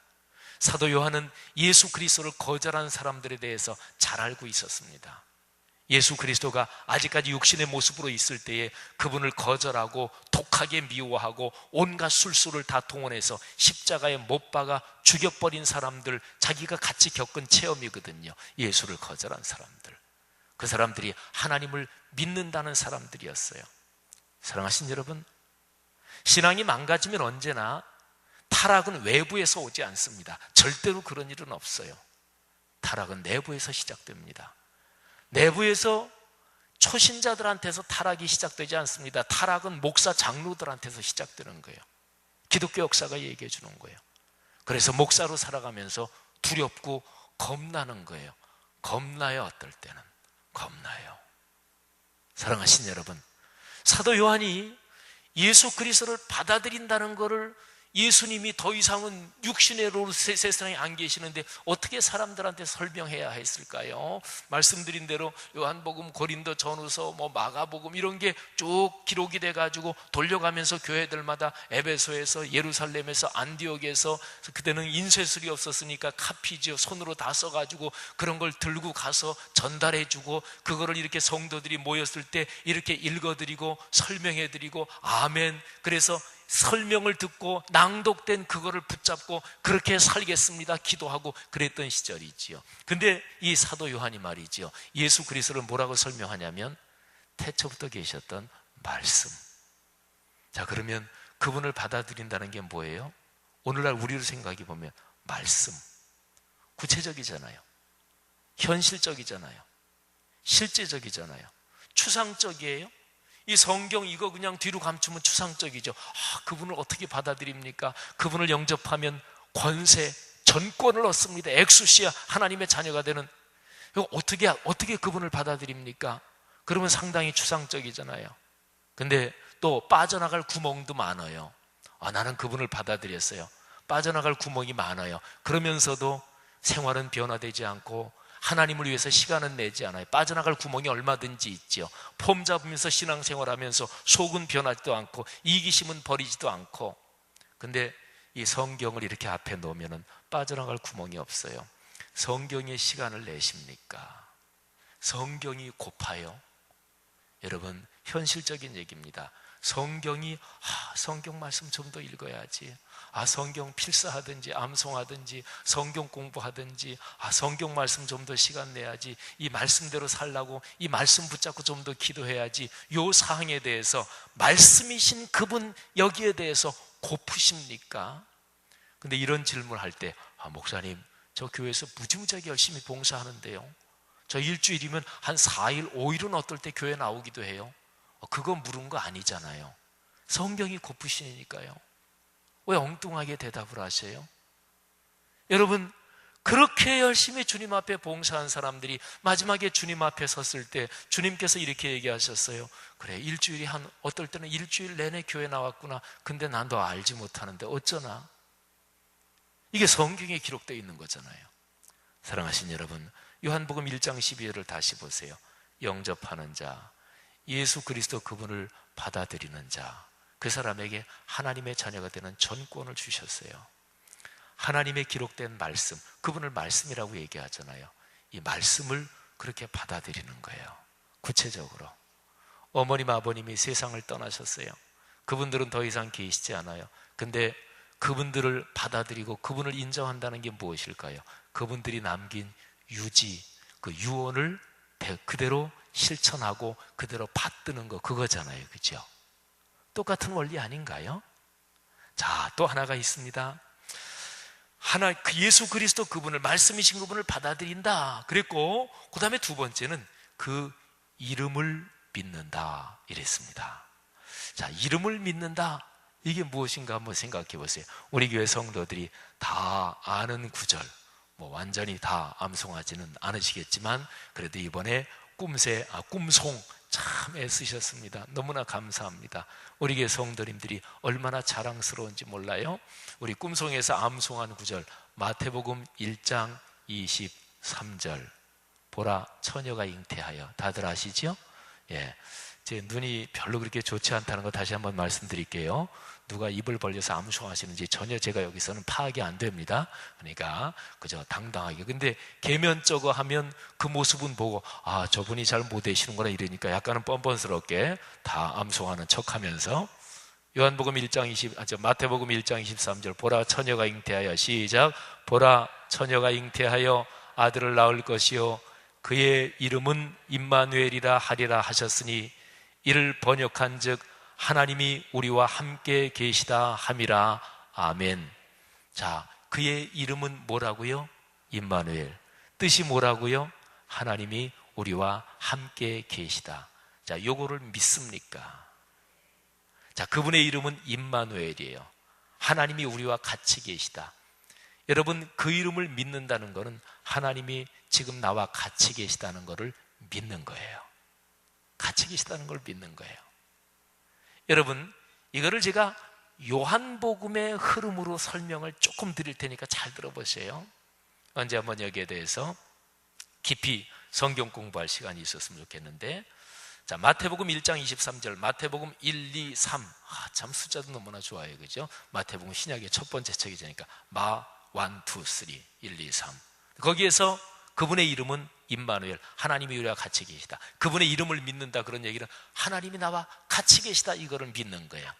사도 요한은 예수 그리스도를 거절한 사람들에 대해서 잘 알고 있었습니다. 예수 그리스도가 아직까지 육신의 모습으로 있을 때에 그분을 거절하고 독하게 미워하고 온갖 술수를 다 동원해서 십자가에 못 박아 죽여버린 사람들, 자기가 같이 겪은 체험이거든요. 예수를 거절한 사람들, 그 사람들이 하나님을 믿는다는 사람들이었어요. 사랑하신 여러분, 신앙이 망가지면 언제나 타락은 외부에서 오지 않습니다. 절대로 그런 일은 없어요. 타락은 내부에서 시작됩니다. 내부에서 초신자들한테서 타락이 시작되지 않습니다. 타락은 목사 장로들한테서 시작되는 거예요. 기독교 역사가 얘기해 주는 거예요. 그래서 목사로 살아가면서 두렵고 겁나는 거예요. 겁나요. 어떨 때는 겁나요. 사랑하신 여러분, 사도 요한이 예수 그리스도를 받아들인다는 것을, 예수님이 더 이상은 육신으로 세상에 안 계시는데 어떻게 사람들한테 설명해야 했을까요? 말씀드린 대로 요한복음, 고린도 전후서, 마가복음 이런 게 쭉 기록이 돼가지고 돌려가면서 교회들마다 에베소에서, 예루살렘에서, 안디옥에서, 그때는 인쇄술이 없었으니까 카피지요, 손으로 다 써가지고 그런 걸 들고 가서 전달해주고, 그거를 이렇게 성도들이 모였을 때 이렇게 읽어드리고 설명해드리고, 아멘. 그래서 설명을 듣고 낭독된 그거를 붙잡고 그렇게 살겠습니다 기도하고 그랬던 시절이지요. 근데 이 사도 요한이 말이지요, 예수 그리스도를 뭐라고 설명하냐면 태초부터 계셨던 말씀. 자, 그러면 그분을 받아들인다는 게 뭐예요? 오늘날 우리를 생각해 보면 말씀, 구체적이잖아요, 현실적이잖아요, 실제적이잖아요, 추상적이에요. 이 성경 이거 그냥 뒤로 감추면 추상적이죠. 그분을 어떻게 받아들입니까? 그분을 영접하면 권세, 전권을 얻습니다. 엑수시아, 하나님의 자녀가 되는. 이거 어떻게 그분을 받아들입니까? 그러면 상당히 추상적이잖아요. 근데 또 빠져나갈 구멍도 많아요. 나는 그분을 받아들였어요. 빠져나갈 구멍이 많아요. 그러면서도 생활은 변화되지 않고 하나님을 위해서 시간은 내지 않아요. 빠져나갈 구멍이 얼마든지 있죠. 폼 잡으면서 신앙생활하면서 속은 변하지도 않고 이기심은 버리지도 않고. 근데 이 성경을 이렇게 앞에 놓으면 빠져나갈 구멍이 없어요. 성경에 시간을 내십니까? 성경이 고파요. 여러분, 현실적인 얘기입니다. 성경이 성경 말씀 좀 더 읽어야지, 성경 필사하든지 암송하든지 성경 공부하든지, 성경 말씀 좀 더 시간 내야지, 이 말씀대로 살라고 이 말씀 붙잡고 좀 더 기도해야지, 요 사항에 대해서 말씀이신 그분 여기에 대해서 고프십니까? 근데 이런 질문을 할 때, 목사님 저 교회에서 무지무지하게 열심히 봉사하는데요, 저 일주일이면 한 4일 5일은 어떨 때 교회 나오기도 해요. 그거 물은 거 아니잖아요. 성경이 고프시니까요. 왜 엉뚱하게 대답을 하세요? 여러분, 그렇게 열심히 주님 앞에 봉사한 사람들이 마지막에 주님 앞에 섰을 때 주님께서 이렇게 얘기하셨어요. 그래, 일주일이 어떨 때는 일주일 내내 교회 나왔구나. 근데 난 너 알지 못하는데 어쩌나? 이게 성경에 기록되어 있는 거잖아요. 사랑하신 여러분, 요한복음 1장 12절을 다시 보세요. 영접하는 자, 예수 그리스도 그분을 받아들이는 자, 그 사람에게 하나님의 자녀가 되는 전권을 주셨어요. 하나님의 기록된 말씀, 그분을 말씀이라고 얘기하잖아요. 이 말씀을 그렇게 받아들이는 거예요. 구체적으로 어머님 아버님이 세상을 떠나셨어요. 그분들은 더 이상 계시지 않아요. 근데 그분들을 받아들이고 그분을 인정한다는 게 무엇일까요? 그분들이 남긴 유지, 그 유언을 그대로 실천하고 그대로 받드는 거, 그거잖아요. 그죠? 똑같은 원리 아닌가요? 자, 또 하나가 있습니다. 예수 그리스도 그분을, 말씀이신 그분을 받아들인다 그랬고, 그 다음에 두 번째는 그 이름을 믿는다 이랬습니다. 자, 이름을 믿는다, 이게 무엇인가 한번 생각해 보세요. 우리 교회 성도들이 다 아는 구절, 완전히 다 암송하지는 않으시겠지만 그래도 이번에 꿈송 참 애쓰셨습니다. 너무나 감사합니다. 우리 교회 성도님들이 얼마나 자랑스러운지 몰라요. 우리 꿈송에서 암송한 구절, 마태복음 1장 23절, 보라 처녀가 잉태하여. 다들 아시죠? 예, 제 눈이 별로 그렇게 좋지 않다는 거 다시 한번 말씀드릴게요. 누가 입을 벌려서 암송하시는지 전혀 제가 여기서는 파악이 안 됩니다. 그러니까 그저 당당하게. 근데 계면적어 하면 그 모습은 보고 저분이 잘 못 외시는구나 이러니까 약간은 뻔뻔스럽게 다 암송하는 척하면서, 마태복음 1장 23절, 보라 처녀가 잉태하여, 시작. 보라 처녀가 잉태하여 아들을 낳을 것이요 그의 이름은 임마누엘이라 하리라 하셨으니 이를 번역한즉 하나님이 우리와 함께 계시다 함이라. 아멘. 자, 그의 이름은 뭐라고요? 임마누엘. 뜻이 뭐라고요? 하나님이 우리와 함께 계시다. 자, 요거를 믿습니까? 자, 그분의 이름은 임마누엘이에요. 하나님이 우리와 같이 계시다. 여러분, 그 이름을 믿는다는 것은 하나님이 지금 나와 같이 계시다는 것을 믿는 거예요. 같이 계시다는 걸 믿는 거예요. 여러분, 이거를 제가 요한복음의 흐름으로 설명을 조금 드릴 테니까 잘 들어보세요. 언제 한번 여기에 대해서 깊이 성경 공부할 시간이 있었으면 좋겠는데, 자, 마태복음 1장 23절, 마태복음 1, 2, 3. 참 숫자도 너무나 좋아요. 그죠? 마태복음 신약의 첫 번째 책이니까 1, 2, 3, 1, 2, 3. 거기에서 그분의 이름은 임마누엘, 하나님이 우리와 같이 계시다. 그분의 이름을 믿는다, 그런 얘기는 하나님이 나와 같이 계시다, 이거를 믿는 거예요.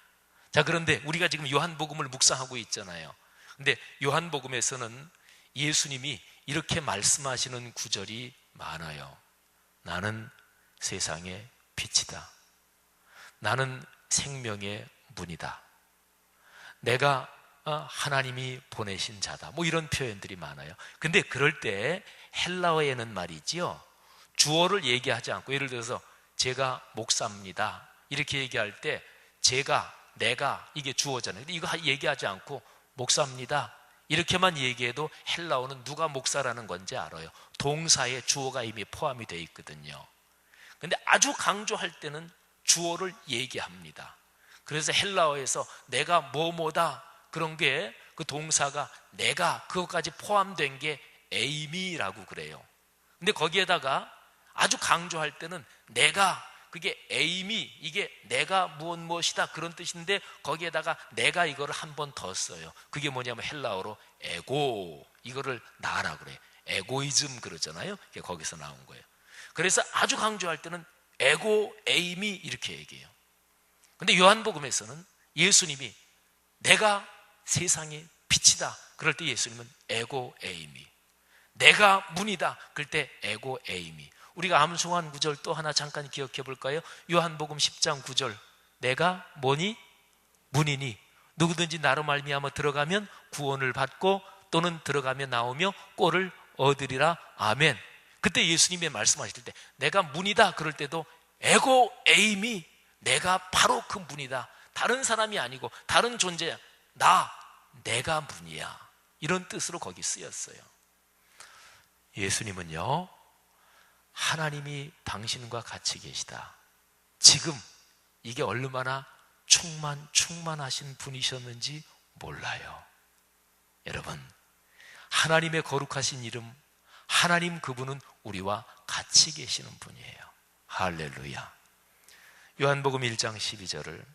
자, 그런데 우리가 지금 요한복음을 묵상하고 있잖아요. 근데 요한복음에서는 예수님이 이렇게 말씀하시는 구절이 많아요. 나는 세상의 빛이다. 나는 생명의 문이다. 내가 하나님이 보내신 자다. 이런 표현들이 많아요. 근데 그럴 때 헬라어에는 말이지요, 주어를 얘기하지 않고, 예를 들어서 제가 목사입니다 이렇게 얘기할 때 제가, 내가, 이게 주어잖아요. 근데 이거 얘기하지 않고 목사입니다 이렇게만 얘기해도 헬라어는 누가 목사라는 건지 알아요. 동사에 주어가 이미 포함이 되어 있거든요. 근데 아주 강조할 때는 주어를 얘기합니다. 그래서 헬라어에서 내가 뭐뭐다, 그런 게 그 동사가 내가, 그것까지 포함된 게 에이미라고 그래요. 근데 거기에다가 아주 강조할 때는 내가, 그게 에임이, 이게 내가 무엇이다 그런 뜻인데 거기에다가 내가 이거를 한 번 더 써요. 그게 뭐냐면 헬라어로 에고, 이거를 나라 그래. 에고이즘 그러잖아요. 그게 거기서 나온 거예요. 그래서 아주 강조할 때는 에고, 에임이 이렇게 얘기해요. 근데 요한복음에서는 예수님이 내가 세상의 빛이다 그럴 때 예수님은 에고, 에임이, 내가 문이다 그럴 때 에고, 에임이. 우리가 암송한 구절 또 하나 잠깐 기억해 볼까요? 요한복음 10장 9절, 내가 뭐니? 문이니 누구든지 나로 말미암아 들어가면 구원을 받고 또는 들어가며 나오며 꼴을 얻으리라. 아멘. 그때 예수님이 말씀하실 때 내가 문이다 그럴 때도 에고 에임이 내가 바로 그 문이다. 다른 사람이 아니고 다른 존재야. 내가 문이야. 이런 뜻으로 거기 쓰였어요. 예수님은요, 하나님이 당신과 같이 계시다. 지금 이게 얼마나 충만하신 분이셨는지 몰라요. 여러분, 하나님의 거룩하신 이름, 하나님 그분은 우리와 같이 계시는 분이에요. 할렐루야. 요한복음 1장 12절을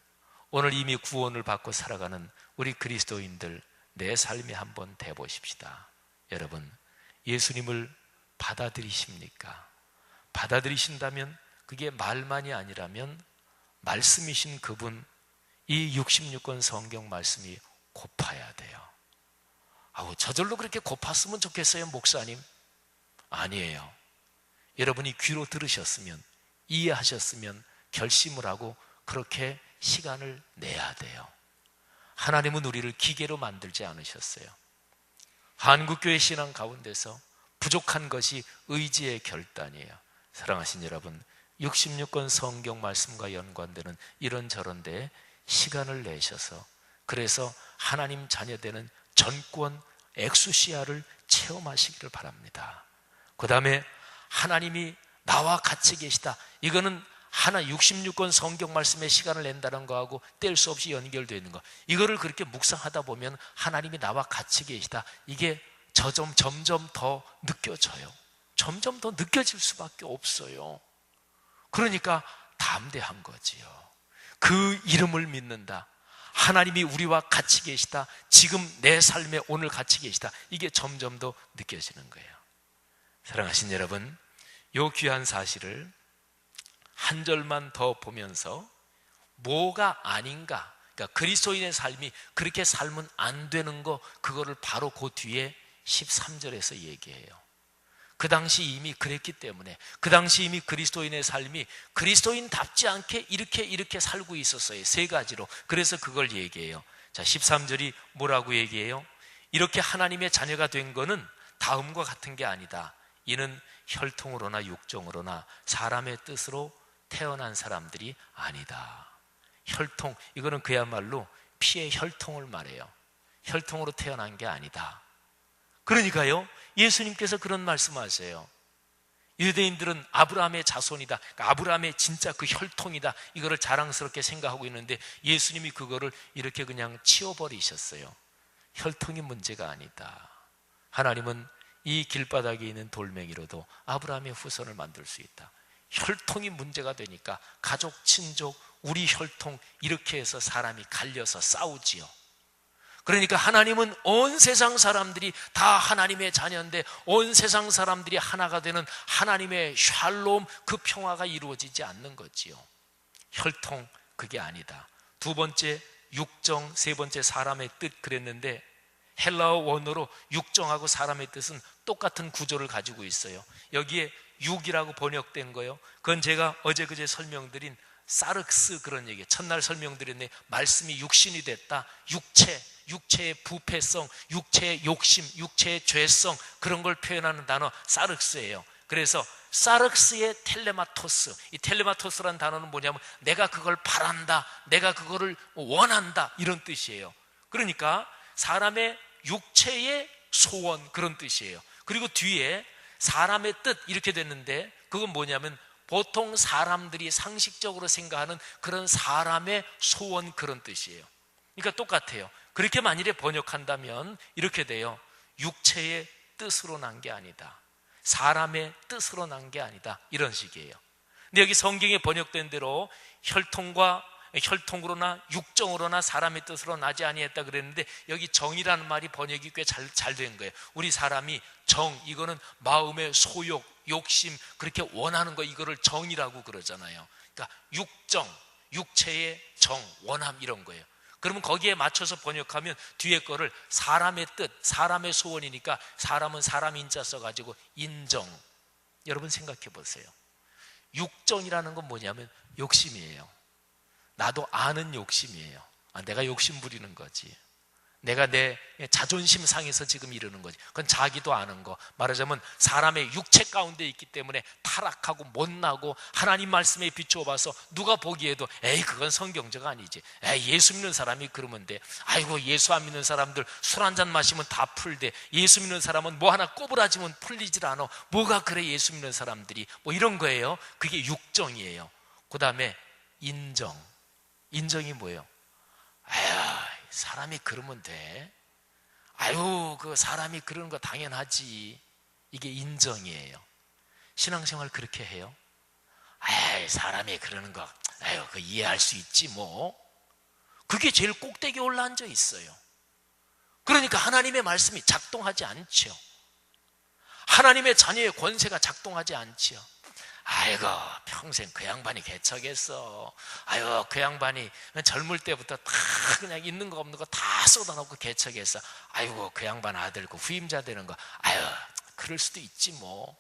오늘 이미 구원을 받고 살아가는 우리 그리스도인들 내 삶에 한번 대보십시다. 여러분, 예수님을 받아들이십니까? 받아들이신다면 그게 말만이 아니라면 말씀이신 그분, 이 66권 성경 말씀이 고파야 돼요. 저절로 그렇게 고팠으면 좋겠어요, 목사님? 아니에요. 여러분이 귀로 들으셨으면, 이해하셨으면 결심을 하고 그렇게 시간을 내야 돼요. 하나님은 우리를 기계로 만들지 않으셨어요. 한국교회 신앙 가운데서 부족한 것이 의지의 결단이에요. 사랑하신 여러분, 66권 성경 말씀과 연관되는 이런저런 데에 시간을 내셔서, 그래서 하나님 자녀되는 전권 엑수시아를 체험하시기를 바랍니다. 그 다음에 하나님이 나와 같이 계시다, 이거는 하나 66권 성경 말씀에 시간을 낸다는 거하고 뗄 수 없이 연결되어 있는 거, 이거를 그렇게 묵상하다 보면 하나님이 나와 같이 계시다, 이게 점점 더 느껴져요. 점점 더 느껴질 수밖에 없어요. 그러니까 담대한 거지요. 그 이름을 믿는다, 하나님이 우리와 같이 계시다, 지금 내 삶에 오늘 같이 계시다, 이게 점점 더 느껴지는 거예요. 사랑하신 여러분, 요 귀한 사실을 한 절만 더 보면서 뭐가 아닌가, 그러니까 그리스도인의 삶이 그렇게 살면 안 되는 거, 그거를 바로 그 뒤에 13절에서 얘기해요. 그 당시 이미 그랬기 때문에, 그 당시 이미 그리스도인의 삶이 그리스도인답지 않게 이렇게 살고 있었어요. 세 가지로. 그래서 그걸 얘기해요. 자, 13절이 뭐라고 얘기해요? 이렇게 하나님의 자녀가 된 거는 다음과 같은 게 아니다. 이는 혈통으로나 육정으로나 사람의 뜻으로 태어난 사람들이 아니다. 혈통, 이거는 그야말로 피의 혈통을 말해요. 혈통으로 태어난 게 아니다. 그러니까요, 예수님께서 그런 말씀하세요. 유대인들은 아브라함의 자손이다, 그러니까 아브라함의 진짜 그 혈통이다, 이거를 자랑스럽게 생각하고 있는데 예수님이 그거를 이렇게 그냥 치워버리셨어요. 혈통이 문제가 아니다. 하나님은 이 길바닥에 있는 돌멩이로도 아브라함의 후손을 만들 수 있다. 혈통이 문제가 되니까 가족, 친족, 우리 혈통, 이렇게 해서 사람이 갈려서 싸우지요. 그러니까 하나님은 온 세상 사람들이 다 하나님의 자녀인데 온 세상 사람들이 하나가 되는 하나님의 샬롬, 그 평화가 이루어지지 않는 거지요. 혈통, 그게 아니다. 두 번째 육정, 세 번째 사람의 뜻 그랬는데 헬라어 원어로 육정하고 사람의 뜻은 똑같은 구조를 가지고 있어요. 여기에 육이라고 번역된 거예요. 그건 제가 어제 그제 설명드린 사르크스 그런 얘기예요. 첫날 설명드렸는데 말씀이 육신이 됐다. 육체의 부패성, 육체의 욕심, 육체의 죄성, 그런 걸 표현하는 단어 사르크스예요. 그래서 사르크스의 텔레마토스, 이 텔레마토스라는 단어는 뭐냐면 내가 그걸 바란다, 내가 그거를 원한다, 이런 뜻이에요. 그러니까 사람의 육체의 소원, 그런 뜻이에요. 그리고 뒤에 사람의 뜻 이렇게 됐는데 그건 뭐냐면 보통 사람들이 상식적으로 생각하는 그런 사람의 소원, 그런 뜻이에요. 그러니까 똑같아요. 그렇게 만일에 번역한다면 이렇게 돼요. 육체의 뜻으로 난 게 아니다. 사람의 뜻으로 난 게 아니다, 이런 식이에요. 근데 여기 성경에 번역된 대로 혈통으로나 육정으로나 사람의 뜻으로 나지 아니했다 그랬는데, 여기 정이라는 말이 번역이 꽤 잘 된 거예요. 우리 사람이 정, 이거는 마음의 소욕, 욕심, 그렇게 원하는 거, 이거를 정이라고 그러잖아요. 그러니까 육정, 육체의 정, 원함, 이런 거예요. 그러면 거기에 맞춰서 번역하면 뒤에 거를 사람의 뜻, 사람의 소원이니까 사람은 사람 인자 써가지고 인정. 여러분 생각해 보세요. 육정이라는 건 뭐냐면 욕심이에요. 나도 아는 욕심이에요. 내가 욕심 부리는 거지. 내가 내 자존심 상해서 지금 이러는 거지. 그건 자기도 아는 거. 말하자면 사람의 육체 가운데 있기 때문에 타락하고 못나고 하나님 말씀에 비추어 봐서 누가 보기에도 에이 그건 성경적 아니지. 에이 예수 믿는 사람이 그러면 돼. 아이고 예수 안 믿는 사람들 술 한잔 마시면 다 풀대. 예수 믿는 사람은 뭐 하나 꼬부라지면 풀리질 않아. 뭐가 그래 예수 믿는 사람들이. 뭐 이런 거예요. 그게 육정이에요. 그 다음에 인정. 인정이 뭐예요? 아유 사람이 그러면 돼. 아유 그 사람이 그러는 거 당연하지. 이게 인정이에요. 신앙생활 그렇게 해요? 아유 사람이 그러는 거 아유 그 이해할 수 있지 뭐. 그게 제일 꼭대기에 올라앉아 있어요. 그러니까 하나님의 말씀이 작동하지 않죠. 하나님의 자녀의 권세가 작동하지 않지요. 아이고 평생 그 양반이 개척했어. 아유 그 양반이 젊을 때부터 다 그냥 있는 거 없는 거 다 쏟아놓고 개척했어. 아이고 그 양반 아들 그 후임자 되는 거 아유 그럴 수도 있지 뭐.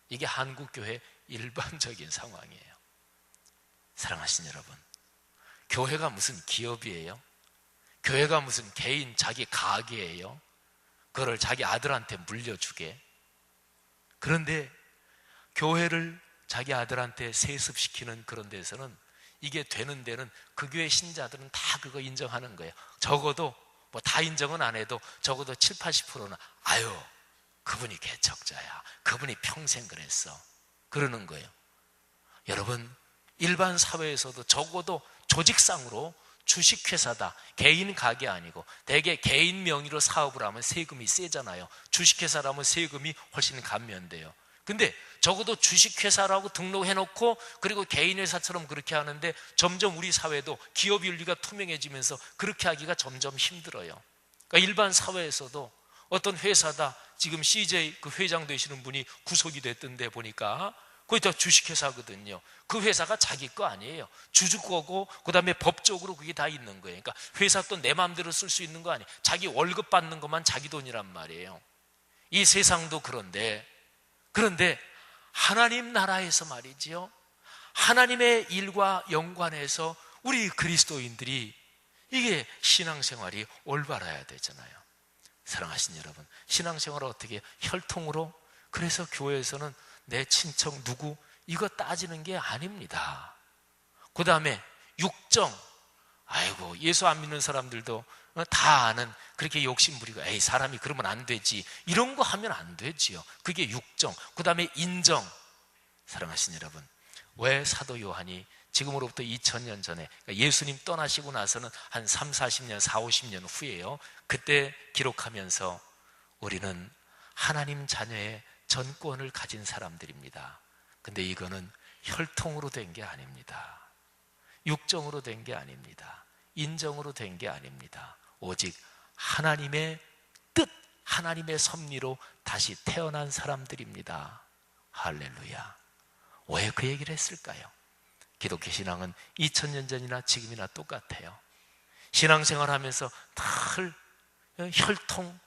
이게 한국교회 일반적인 상황이에요. 사랑하신 여러분, 교회가 무슨 기업이에요? 교회가 무슨 개인 자기 가게예요? 그거를 자기 아들한테 물려주게. 그런데 교회를 자기 아들한테 세습시키는 그런 데서는 이게 되는 데는 그 교회 신자들은 다 그거 인정하는 거예요. 적어도 뭐 다 인정은 안 해도 적어도 70-80%는 아유 그분이 개척자야, 그분이 평생 그랬어, 그러는 거예요. 여러분 일반 사회에서도 적어도 조직상으로 주식회사다, 개인 가게 아니고 대개 개인 명의로 사업을 하면 세금이 세잖아요. 주식회사라면 세금이 훨씬 감면돼요. 근데 적어도 주식회사라고 등록해놓고 그리고 개인회사처럼 그렇게 하는데 점점 우리 사회도 기업윤리가 투명해지면서 그렇게 하기가 점점 힘들어요. 그러니까 일반 사회에서도 어떤 회사다, 지금 CJ 그 회장 되시는 분이 구속이 됐던데 보니까 그게 다 주식회사거든요. 그 회사가 자기 거 아니에요. 주주 거고 그 다음에 법적으로 그게 다 있는 거예요. 그러니까 회사 돈 내 마음대로 쓸 수 있는 거 아니에요. 자기 월급 받는 것만 자기 돈이란 말이에요. 이 세상도 그런데 하나님 나라에서 말이지요, 하나님의 일과 연관해서 우리 그리스도인들이 이게 신앙생활이 올바라야 되잖아요. 사랑하신 여러분, 신앙생활을 어떻게 해요? 혈통으로. 그래서 교회에서는 내 친척 누구 이거 따지는 게 아닙니다. 그 다음에 육정. 아이고 예수 안 믿는 사람들도 다 아는 그렇게 욕심부리고 에이 사람이 그러면 안 되지 이런 거 하면 안 되지요. 그게 육정. 그 다음에 인정. 사랑하신 여러분, 왜 사도 요한이 지금으로부터 2000년 전에 그러니까 예수님 떠나시고 나서는 한 30-40년 40-50년 후에요, 그때 기록하면서 우리는 하나님 자녀의 전권을 가진 사람들입니다. 근데 이거는 혈통으로 된 게 아닙니다. 육정으로 된 게 아닙니다. 인정으로 된 게 아닙니다. 오직 하나님의 뜻, 하나님의 섭리로 다시 태어난 사람들입니다. 할렐루야. 왜 그 얘기를 했을까요? 기독교 신앙은 2000년 전이나 지금이나 똑같아요. 신앙생활하면서 늘 혈통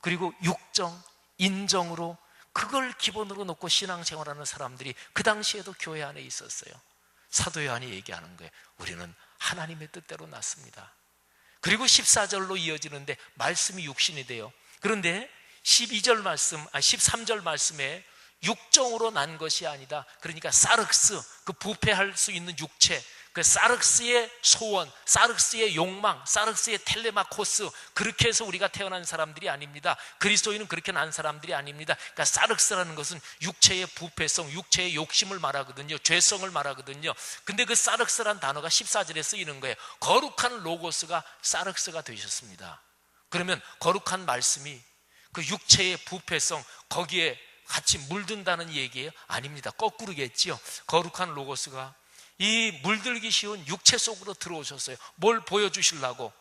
그리고 육정, 인정으로 그걸 기본으로 놓고 신앙생활하는 사람들이 그 당시에도 교회 안에 있었어요. 사도 요한이 얘기하는 거예요. 우리는 하나님의 뜻대로 났습니다. 그리고 14절로 이어지는데 말씀이 육신이 돼요. 그런데 13절 말씀에 육정으로 난 것이 아니다. 그러니까 사륵스, 그 부패할 수 있는 육체, 그 사륵스의 소원, 사륵스의 욕망, 사륵스의 텔레마코스, 그렇게 해서 우리가 태어난 사람들이 아닙니다. 그리스도인은 그렇게 난 사람들이 아닙니다. 그러니까 사륵스라는 것은 육체의 부패성, 육체의 욕심을 말하거든요. 죄성을 말하거든요. 근데 그 사륵스란 단어가 14절에 쓰이는 거예요. 거룩한 로고스가 사륵스가 되셨습니다. 그러면 거룩한 말씀이 그 육체의 부패성, 거기에 같이 물든다는 얘기예요? 아닙니다. 거꾸로겠지요. 거룩한 로고스가 이 물들기 쉬운 육체 속으로 들어오셨어요. 뭘 보여주시려고?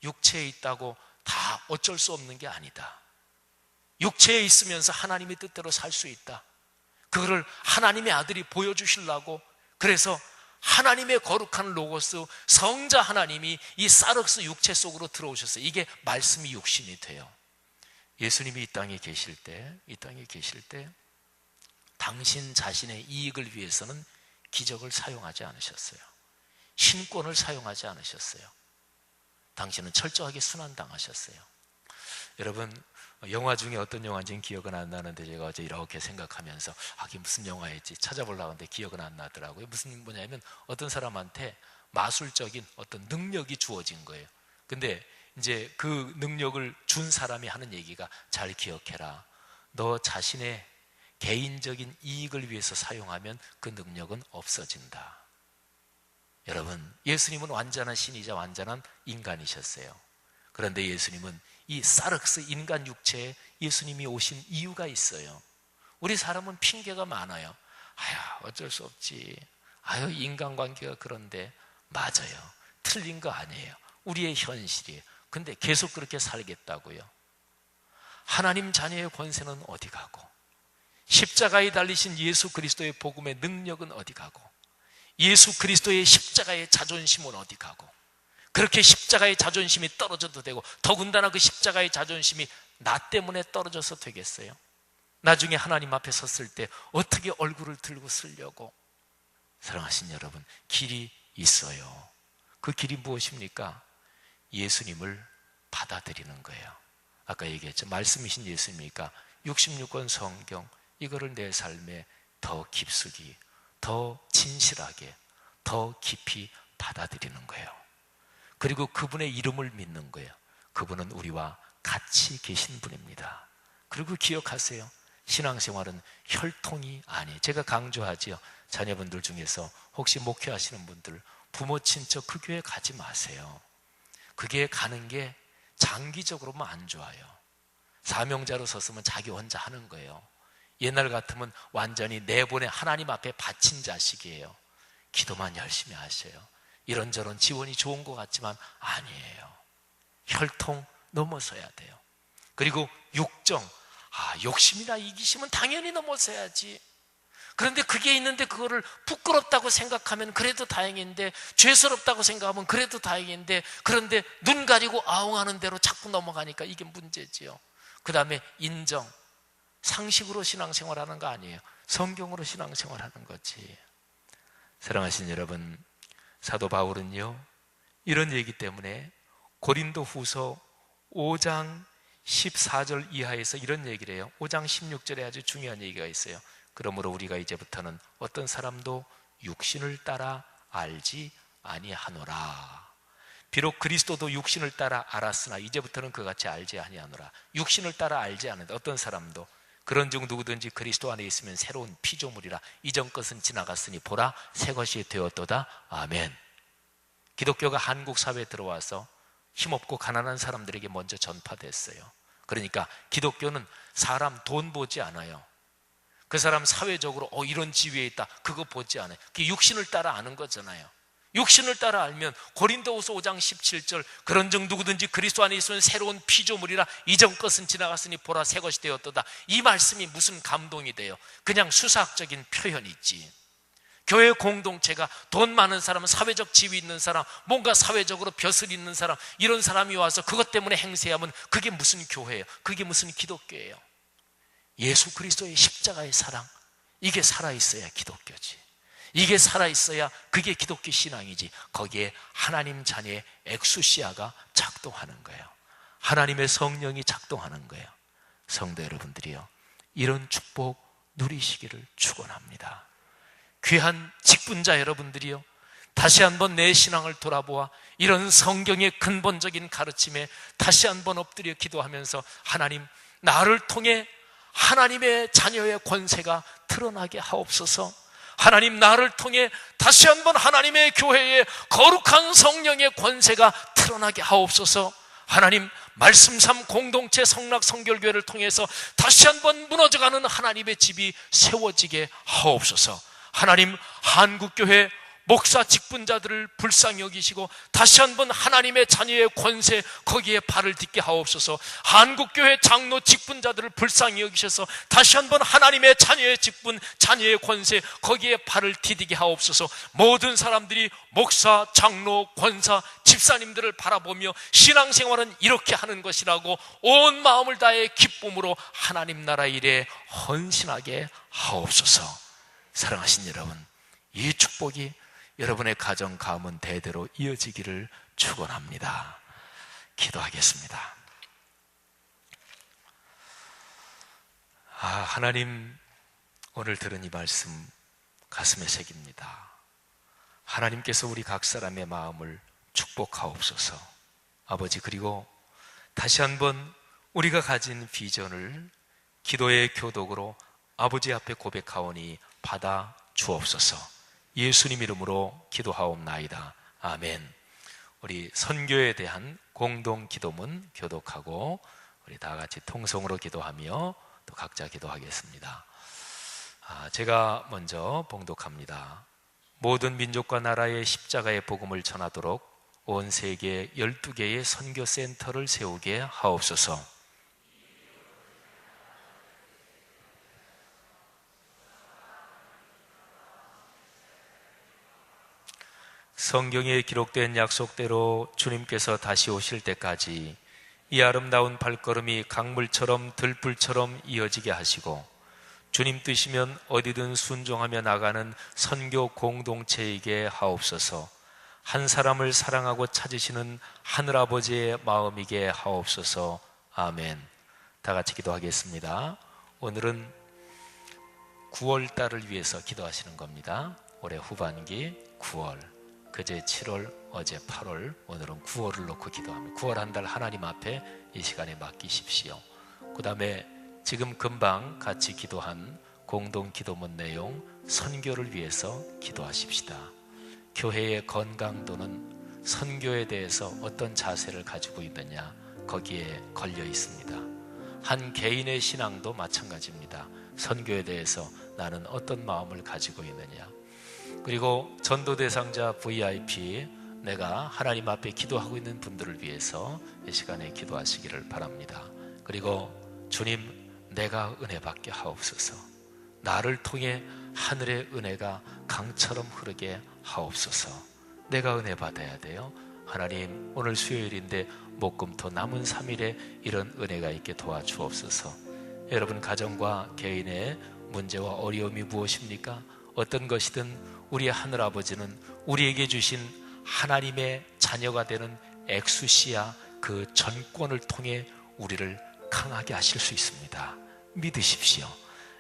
육체에 있다고 다 어쩔 수 없는 게 아니다. 육체에 있으면서 하나님의 뜻대로 살 수 있다. 그거를 하나님의 아들이 보여주시려고, 그래서 하나님의 거룩한 로고스 성자 하나님이 이 사르스 육체 속으로 들어오셨어요. 이게 말씀이 육신이 돼요. 예수님이 이 땅에 계실 때 당신 자신의 이익을 위해서는 기적을 사용하지 않으셨어요. 신권을 사용하지 않으셨어요. 당신은 철저하게 순환당하셨어요. 여러분, 영화 중에 어떤 영화인지는 기억은 안 나는데 제가 어제 이렇게 생각하면서 이게 무슨 영화였지 찾아보려고 하는데 기억은 안 나더라고요. 무슨 뭐냐면 어떤 사람한테 마술적인 어떤 능력이 주어진 거예요. 근데 이제 그 능력을 준 사람이 하는 얘기가, 잘 기억해라, 너 자신의 개인적인 이익을 위해서 사용하면 그 능력은 없어진다. 여러분, 예수님은 완전한 신이자 완전한 인간이셨어요. 그런데 예수님은 이 사르스 인간 육체에 예수님이 오신 이유가 있어요. 우리 사람은 핑계가 많아요. 어쩔 수 없지. 인간관계가 그런데. 맞아요. 틀린 거 아니에요. 우리의 현실이에요. 근데 계속 그렇게 살겠다고요? 하나님 자녀의 권세는 어디 가고, 십자가에 달리신 예수 그리스도의 복음의 능력은 어디 가고, 예수 그리스도의 십자가의 자존심은 어디 가고, 그렇게 십자가의 자존심이 떨어져도 되고, 더군다나 그 십자가의 자존심이 나 때문에 떨어져서 되겠어요? 나중에 하나님 앞에 섰을 때 어떻게 얼굴을 들고 서려고? 사랑하신 여러분, 길이 있어요. 그 길이 무엇입니까? 예수님을 받아들이는 거예요. 아까 얘기했죠. 말씀이신 예수님이니까 66권 성경, 이거를 내 삶에 더 깊숙이, 더 진실하게, 더 깊이 받아들이는 거예요. 그리고 그분의 이름을 믿는 거예요. 그분은 우리와 같이 계신 분입니다. 그리고 기억하세요. 신앙생활은 혈통이 아니에요. 제가 강조하지요. 자녀분들 중에서 혹시 목회하시는 분들, 부모 친척 그 교회 가지 마세요. 그게 가는 게 장기적으로만 안 좋아요. 사명자로 섰으면 자기 혼자 하는 거예요. 옛날 같으면 완전히 내보내 하나님 앞에 바친 자식이에요. 기도만 열심히 하셔요. 이런저런 지원이 좋은 것 같지만 아니에요. 혈통 넘어서야 돼요. 그리고 육정, 욕심이나 이기심은 당연히 넘어서야지. 그런데 그게 있는데 그거를 부끄럽다고 생각하면 그래도 다행인데, 죄스럽다고 생각하면 그래도 다행인데, 그런데 눈 가리고 아웅하는 대로 자꾸 넘어가니까 이게 문제지요. 그 다음에 인정, 상식으로 신앙생활하는 거 아니에요. 성경으로 신앙생활하는 거지. 사랑하신 여러분, 사도 바울은요, 이런 얘기 때문에 고린도 후서 5장 14절 이하에서 이런 얘기를 해요. 5장 16절에 아주 중요한 얘기가 있어요. 그러므로 우리가 이제부터는 어떤 사람도 육신을 따라 알지 아니하노라. 비록 그리스도도 육신을 따라 알았으나 이제부터는 그같이 알지 아니하노라. 육신을 따라 알지 않는다. 어떤 사람도. 그런즉 누구든지 그리스도 안에 있으면 새로운 피조물이라. 이전 것은 지나갔으니 보라 새 것이 되었도다. 아멘. 기독교가 한국 사회에 들어와서 힘없고 가난한 사람들에게 먼저 전파됐어요. 그러니까 기독교는 사람 돈 보지 않아요. 그 사람 사회적으로 이런 지위에 있다, 그거 보지 않아요. 그게 육신을 따라 아는 거잖아요. 육신을 따라 알면 고린도후서 5장 17절 그런즉 누구든지 그리스도 안에 있으면 새로운 피조물이라. 이전 것은 지나갔으니 보라 새 것이 되었도다. 이 말씀이 무슨 감동이 돼요? 그냥 수사학적인 표현이지. 교회 공동체가 돈 많은 사람, 사회적 지위 있는 사람, 뭔가 사회적으로 벼슬 있는 사람, 이런 사람이 와서 그것 때문에 행세하면 그게 무슨 교회예요? 그게 무슨 기독교예요? 예수 그리스도의 십자가의 사랑, 이게 살아있어야 기독교지. 이게 살아있어야 그게 기독교 신앙이지. 거기에 하나님 자녀의 엑수시아가 작동하는 거예요. 하나님의 성령이 작동하는 거예요. 성도 여러분들이요, 이런 축복 누리시기를 축원합니다. 귀한 직분자 여러분들이요, 다시 한번 내 신앙을 돌아보아 이런 성경의 근본적인 가르침에 다시 한번 엎드려 기도하면서, 하나님, 나를 통해 하나님의 자녀의 권세가 드러나게 하옵소서. 하나님, 나를 통해 다시 한번 하나님의 교회의 거룩한 성령의 권세가 드러나게 하옵소서. 하나님, 말씀 삶 공동체 성락 성결교회를 통해서 다시 한번 무너져가는 하나님의 집이 세워지게 하옵소서. 하나님, 한국교회 목사 직분자들을 불쌍히 여기시고 다시 한번 하나님의 자녀의 권세 거기에 발을 딛게 하옵소서. 한국교회 장로 직분자들을 불쌍히 여기셔서 다시 한번 하나님의 자녀의 직분, 자녀의 권세 거기에 발을 디디게 하옵소서. 모든 사람들이 목사, 장로, 권사, 집사님들을 바라보며 신앙생활은 이렇게 하는 것이라고 온 마음을 다해 기쁨으로 하나님 나라 일에 헌신하게 하옵소서. 사랑하신 여러분, 이 축복이 여러분의 가정, 가문 대대로 이어지기를 축원합니다. 기도하겠습니다. 하나님, 오늘 들은 이 말씀 가슴에 새깁니다. 하나님께서 우리 각 사람의 마음을 축복하옵소서. 아버지, 그리고 다시 한번 우리가 가진 비전을 기도의 교독으로 아버지 앞에 고백하오니 받아 주옵소서. 예수님 이름으로 기도하옵나이다. 아멘. 우리 선교에 대한 공동 기도문 교독하고 우리 다 같이 통성으로 기도하며 또 각자 기도하겠습니다. 제가 먼저 봉독합니다. 모든 민족과 나라의 십자가의 복음을 전하도록 온 세계 12개의 선교센터를 세우게 하옵소서. 성경에 기록된 약속대로 주님께서 다시 오실 때까지 이 아름다운 발걸음이 강물처럼 들불처럼 이어지게 하시고 주님 뜻이면 어디든 순종하며 나가는 선교 공동체이게 하옵소서. 한 사람을 사랑하고 찾으시는 하늘아버지의 마음이게 하옵소서. 아멘. 다 같이 기도하겠습니다. 오늘은 9월달을 위해서 기도하시는 겁니다. 올해 후반기 9월, 그제 7월, 어제 8월, 오늘은 9월을 놓고 기도합니다. 9월 한 달 하나님 앞에 이 시간에 맡기십시오. 그 다음에 지금 금방 같이 기도한 공동 기도문 내용, 선교를 위해서 기도하십시다. 교회의 건강도는 선교에 대해서 어떤 자세를 가지고 있느냐, 거기에 걸려 있습니다. 한 개인의 신앙도 마찬가지입니다. 선교에 대해서 나는 어떤 마음을 가지고 있느냐. 그리고 전도 대상자 VIP, 내가 하나님 앞에 기도하고 있는 분들을 위해서 이 시간에 기도하시기를 바랍니다. 그리고 주님, 내가 은혜 받게 하옵소서. 나를 통해 하늘의 은혜가 강처럼 흐르게 하옵소서. 내가 은혜 받아야 돼요. 하나님, 오늘 수요일인데 목금토 남은 3일에 이런 은혜가 있게 도와주옵소서. 여러분 가정과 개인의 문제와 어려움이 무엇입니까? 어떤 것이든 우리의 하늘아버지는 우리에게 주신 하나님의 자녀가 되는 엑수시아 그 전권을 통해 우리를 강하게 하실 수 있습니다. 믿으십시오.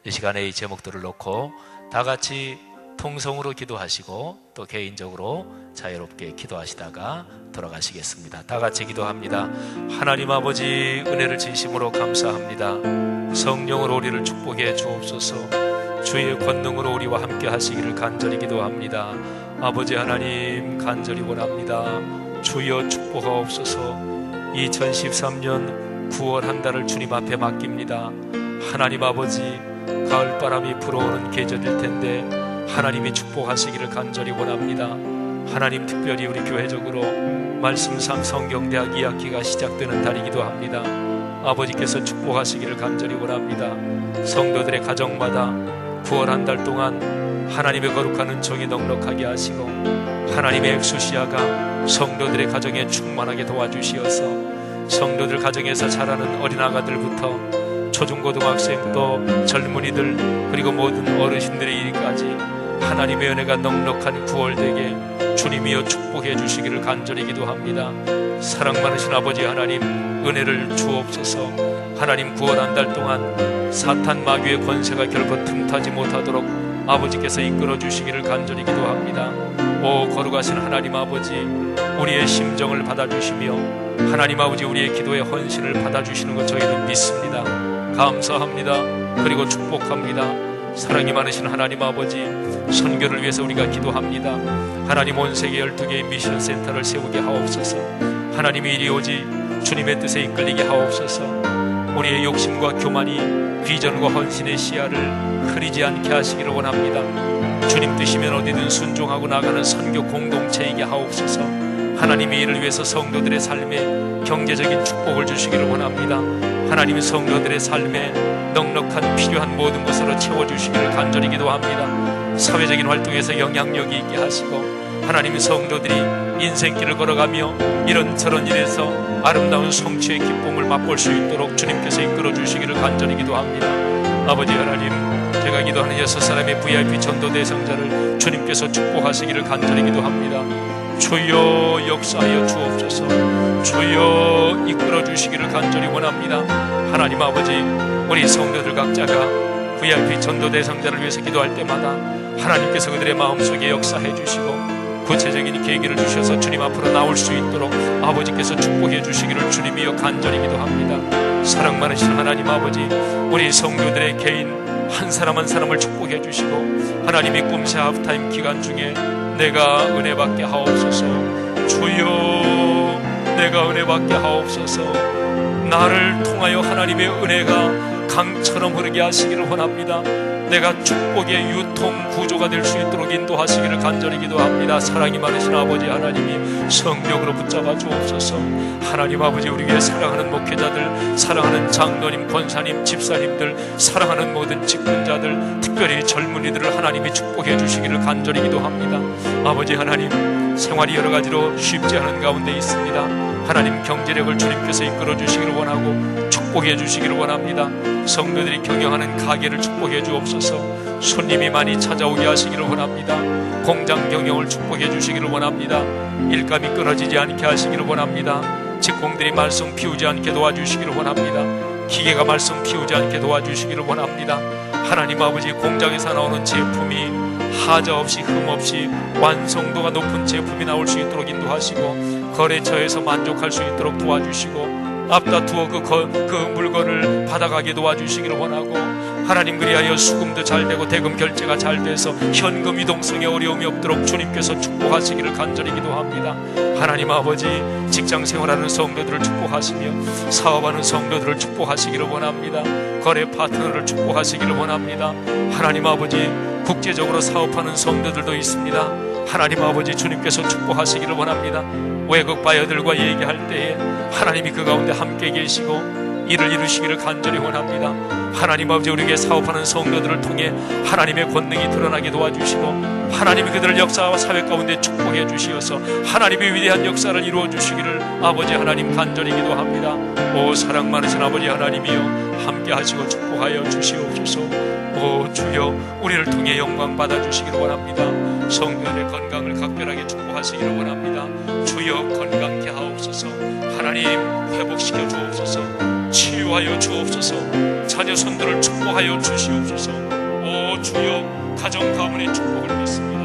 이 시간에 이 제목들을 놓고 다 같이 통성으로 기도하시고 또 개인적으로 자유롭게 기도하시다가 돌아가시겠습니다. 다 같이 기도합니다. 하나님 아버지, 은혜를 진심으로 감사합니다. 성령으로 우리를 축복해 주옵소서. 주의 권능으로 우리와 함께 하시기를 간절히 기도합니다. 아버지 하나님, 간절히 원합니다. 주여 축복하옵소서. 2013년 9월 한 달을 주님 앞에 맡깁니다. 하나님 아버지, 가을바람이 불어오는 계절일 텐데 하나님이 축복하시기를 간절히 원합니다. 하나님, 특별히 우리 교회적으로 말씀상 성경대학 2학기가 시작되는 달이기도 합니다. 아버지께서 축복하시기를 간절히 원합니다. 성도들의 가정마다 9월 한 달 동안 하나님의 거룩한 은총이 넉넉하게 하시고 하나님의 엑수시아가 성도들의 가정에 충만하게 도와주시어서 성도들 가정에서 자라는 어린아가들부터 초중고등학생 또 젊은이들 그리고 모든 어르신들의 일까지 하나님의 은혜가 넉넉한 9월 되게 주님이여 축복해 주시기를 간절히 기도합니다. 사랑 많으신 아버지 하나님, 은혜를 주옵소서. 하나님, 9월 한 달 동안 사탄 마귀의 권세가 결코 틈타지 못하도록 아버지께서 이끌어 주시기를 간절히 기도합니다. 오 거룩하신 하나님 아버지, 우리의 심정을 받아주시며 하나님 아버지 우리의 기도의 헌신을 받아주시는 것 저희는 믿습니다. 감사합니다. 그리고 축복합니다. 사랑이 많으신 하나님 아버지, 선교를 위해서 우리가 기도합니다. 하나님, 온 세계 12개의 미션 센터를 세우게 하옵소서. 하나님이 이리 오지 주님의 뜻에 이끌리게 하옵소서. 우리의 욕심과 교만이 비전과 헌신의 시야를 흐리지 않게 하시기를 원합니다. 주님 뜻이면 어디든 순종하고 나가는 선교 공동체이게 하옵소서. 하나님의 일을 위해서 성도들의 삶에 경제적인 축복을 주시기를 원합니다. 하나님의 성도들의 삶에 넉넉한 필요한 모든 것으로 채워주시기를 간절히 기도합니다. 사회적인 활동에서 영향력이 있게 하시고 하나님의 성도들이 인생길을 걸어가며 이런저런 일에서 아름다운 성취의 기쁨을 맛볼 수 있도록 주님께서 이끌어 주시기를 간절히 기도합니다. 아버지 하나님, 제가 기도하는 6사람의 VIP 전도 대상자를 주님께서 축복하시기를 간절히 기도합니다. 주여 역사하여 주옵소서. 주여 이끌어 주시기를 간절히 원합니다. 하나님 아버지, 우리 성도들 각자가 VIP 전도 대상자를 위해서 기도할 때마다 하나님께서 그들의 마음속에 역사해 주시고 구체적인 계기를 주셔서 주님 앞으로 나올 수 있도록 아버지께서 축복해 주시기를 주님이여 간절히 기도합니다. 사랑 많으신 하나님 아버지, 우리 성도들의 개인 한 사람 한 사람을 축복해 주시고 하나님이 꿈새 하프타임 기간 중에 내가 은혜 받게 하옵소서. 주여 내가 은혜 받게 하옵소서. 나를 통하여 하나님의 은혜가 강처럼 흐르게 하시기를 원합니다. 내가 축복의 유통 구조가 될 수 있도록 인도하시기를 간절히 기도합니다. 사랑이 많으신 아버지 하나님이 성령으로 붙잡아 주옵소서. 하나님 아버지, 우리 위해 사랑하는 목회자들, 사랑하는 장로님, 권사님, 집사님들, 사랑하는 모든 직분자들, 특별히 젊은이들을 하나님이 축복해 주시기를 간절히 기도합니다. 아버지 하나님, 생활이 여러 가지로 쉽지 않은 가운데 있습니다. 하나님 경제력을 주님께서 이끌어 주시기를 원하고 축복해 주시기를 원합니다. 성도들이 경영하는 가게를 축복해 주옵소서. 손님이 많이 찾아오게 하시기를 원합니다. 공장 경영을 축복해 주시기를 원합니다. 일감이 끊어지지 않게 하시기를 원합니다. 직공들이 말썽 피우지 않게 도와주시기를 원합니다. 기계가 말썽 피우지 않게 도와주시기를 원합니다. 하나님 아버지, 공장에서 나오는 제품이 하자 없이 흠 없이 완성도가 높은 제품이 나올 수 있도록 인도하시고 거래처에서 만족할 수 있도록 도와주시고 앞다투어 그 물건을 받아가게 도와주시기를 원하고 하나님, 그리하여 수금도 잘 되고 대금 결제가 잘 돼서 현금 이동성에 어려움이 없도록 주님께서 축복하시기를 간절히 기도합니다. 하나님 아버지, 직장 생활하는 성도들을 축복하시며 사업하는 성도들을 축복하시기를 원합니다. 거래 파트너를 축복하시기를 원합니다. 하나님 아버지, 국제적으로 사업하는 성도들도 있습니다. 하나님 아버지, 주님께서 축복하시기를 원합니다. 외국 바이어들과 얘기할 때에 하나님이 그 가운데 함께 계시고 일을 이루시기를 간절히 원합니다. 하나님 아버지, 우리에게 사업하는 성도들을 통해 하나님의 권능이 드러나게 도와주시고 하나님이 그들을 역사와 사회 가운데 축복해 주시어서 하나님의 위대한 역사를 이루어 주시기를 아버지 하나님 간절히 기도합니다. 오 사랑 많으신 아버지 하나님이여, 함께 하시고 축복하여 주시옵소서. 오 주여, 우리를 통해 영광 받아 주시기를 원합니다. 성도들의 건강을 각별하게 축복하시기를 원합니다. 주여 건강케 하옵소서. 하나님 회복시켜 주옵소서. 치유하여 주옵소서. 자녀 손들을 축복하여 주시옵소서. 오 주여, 가정 가문의 축복을 믿습니다.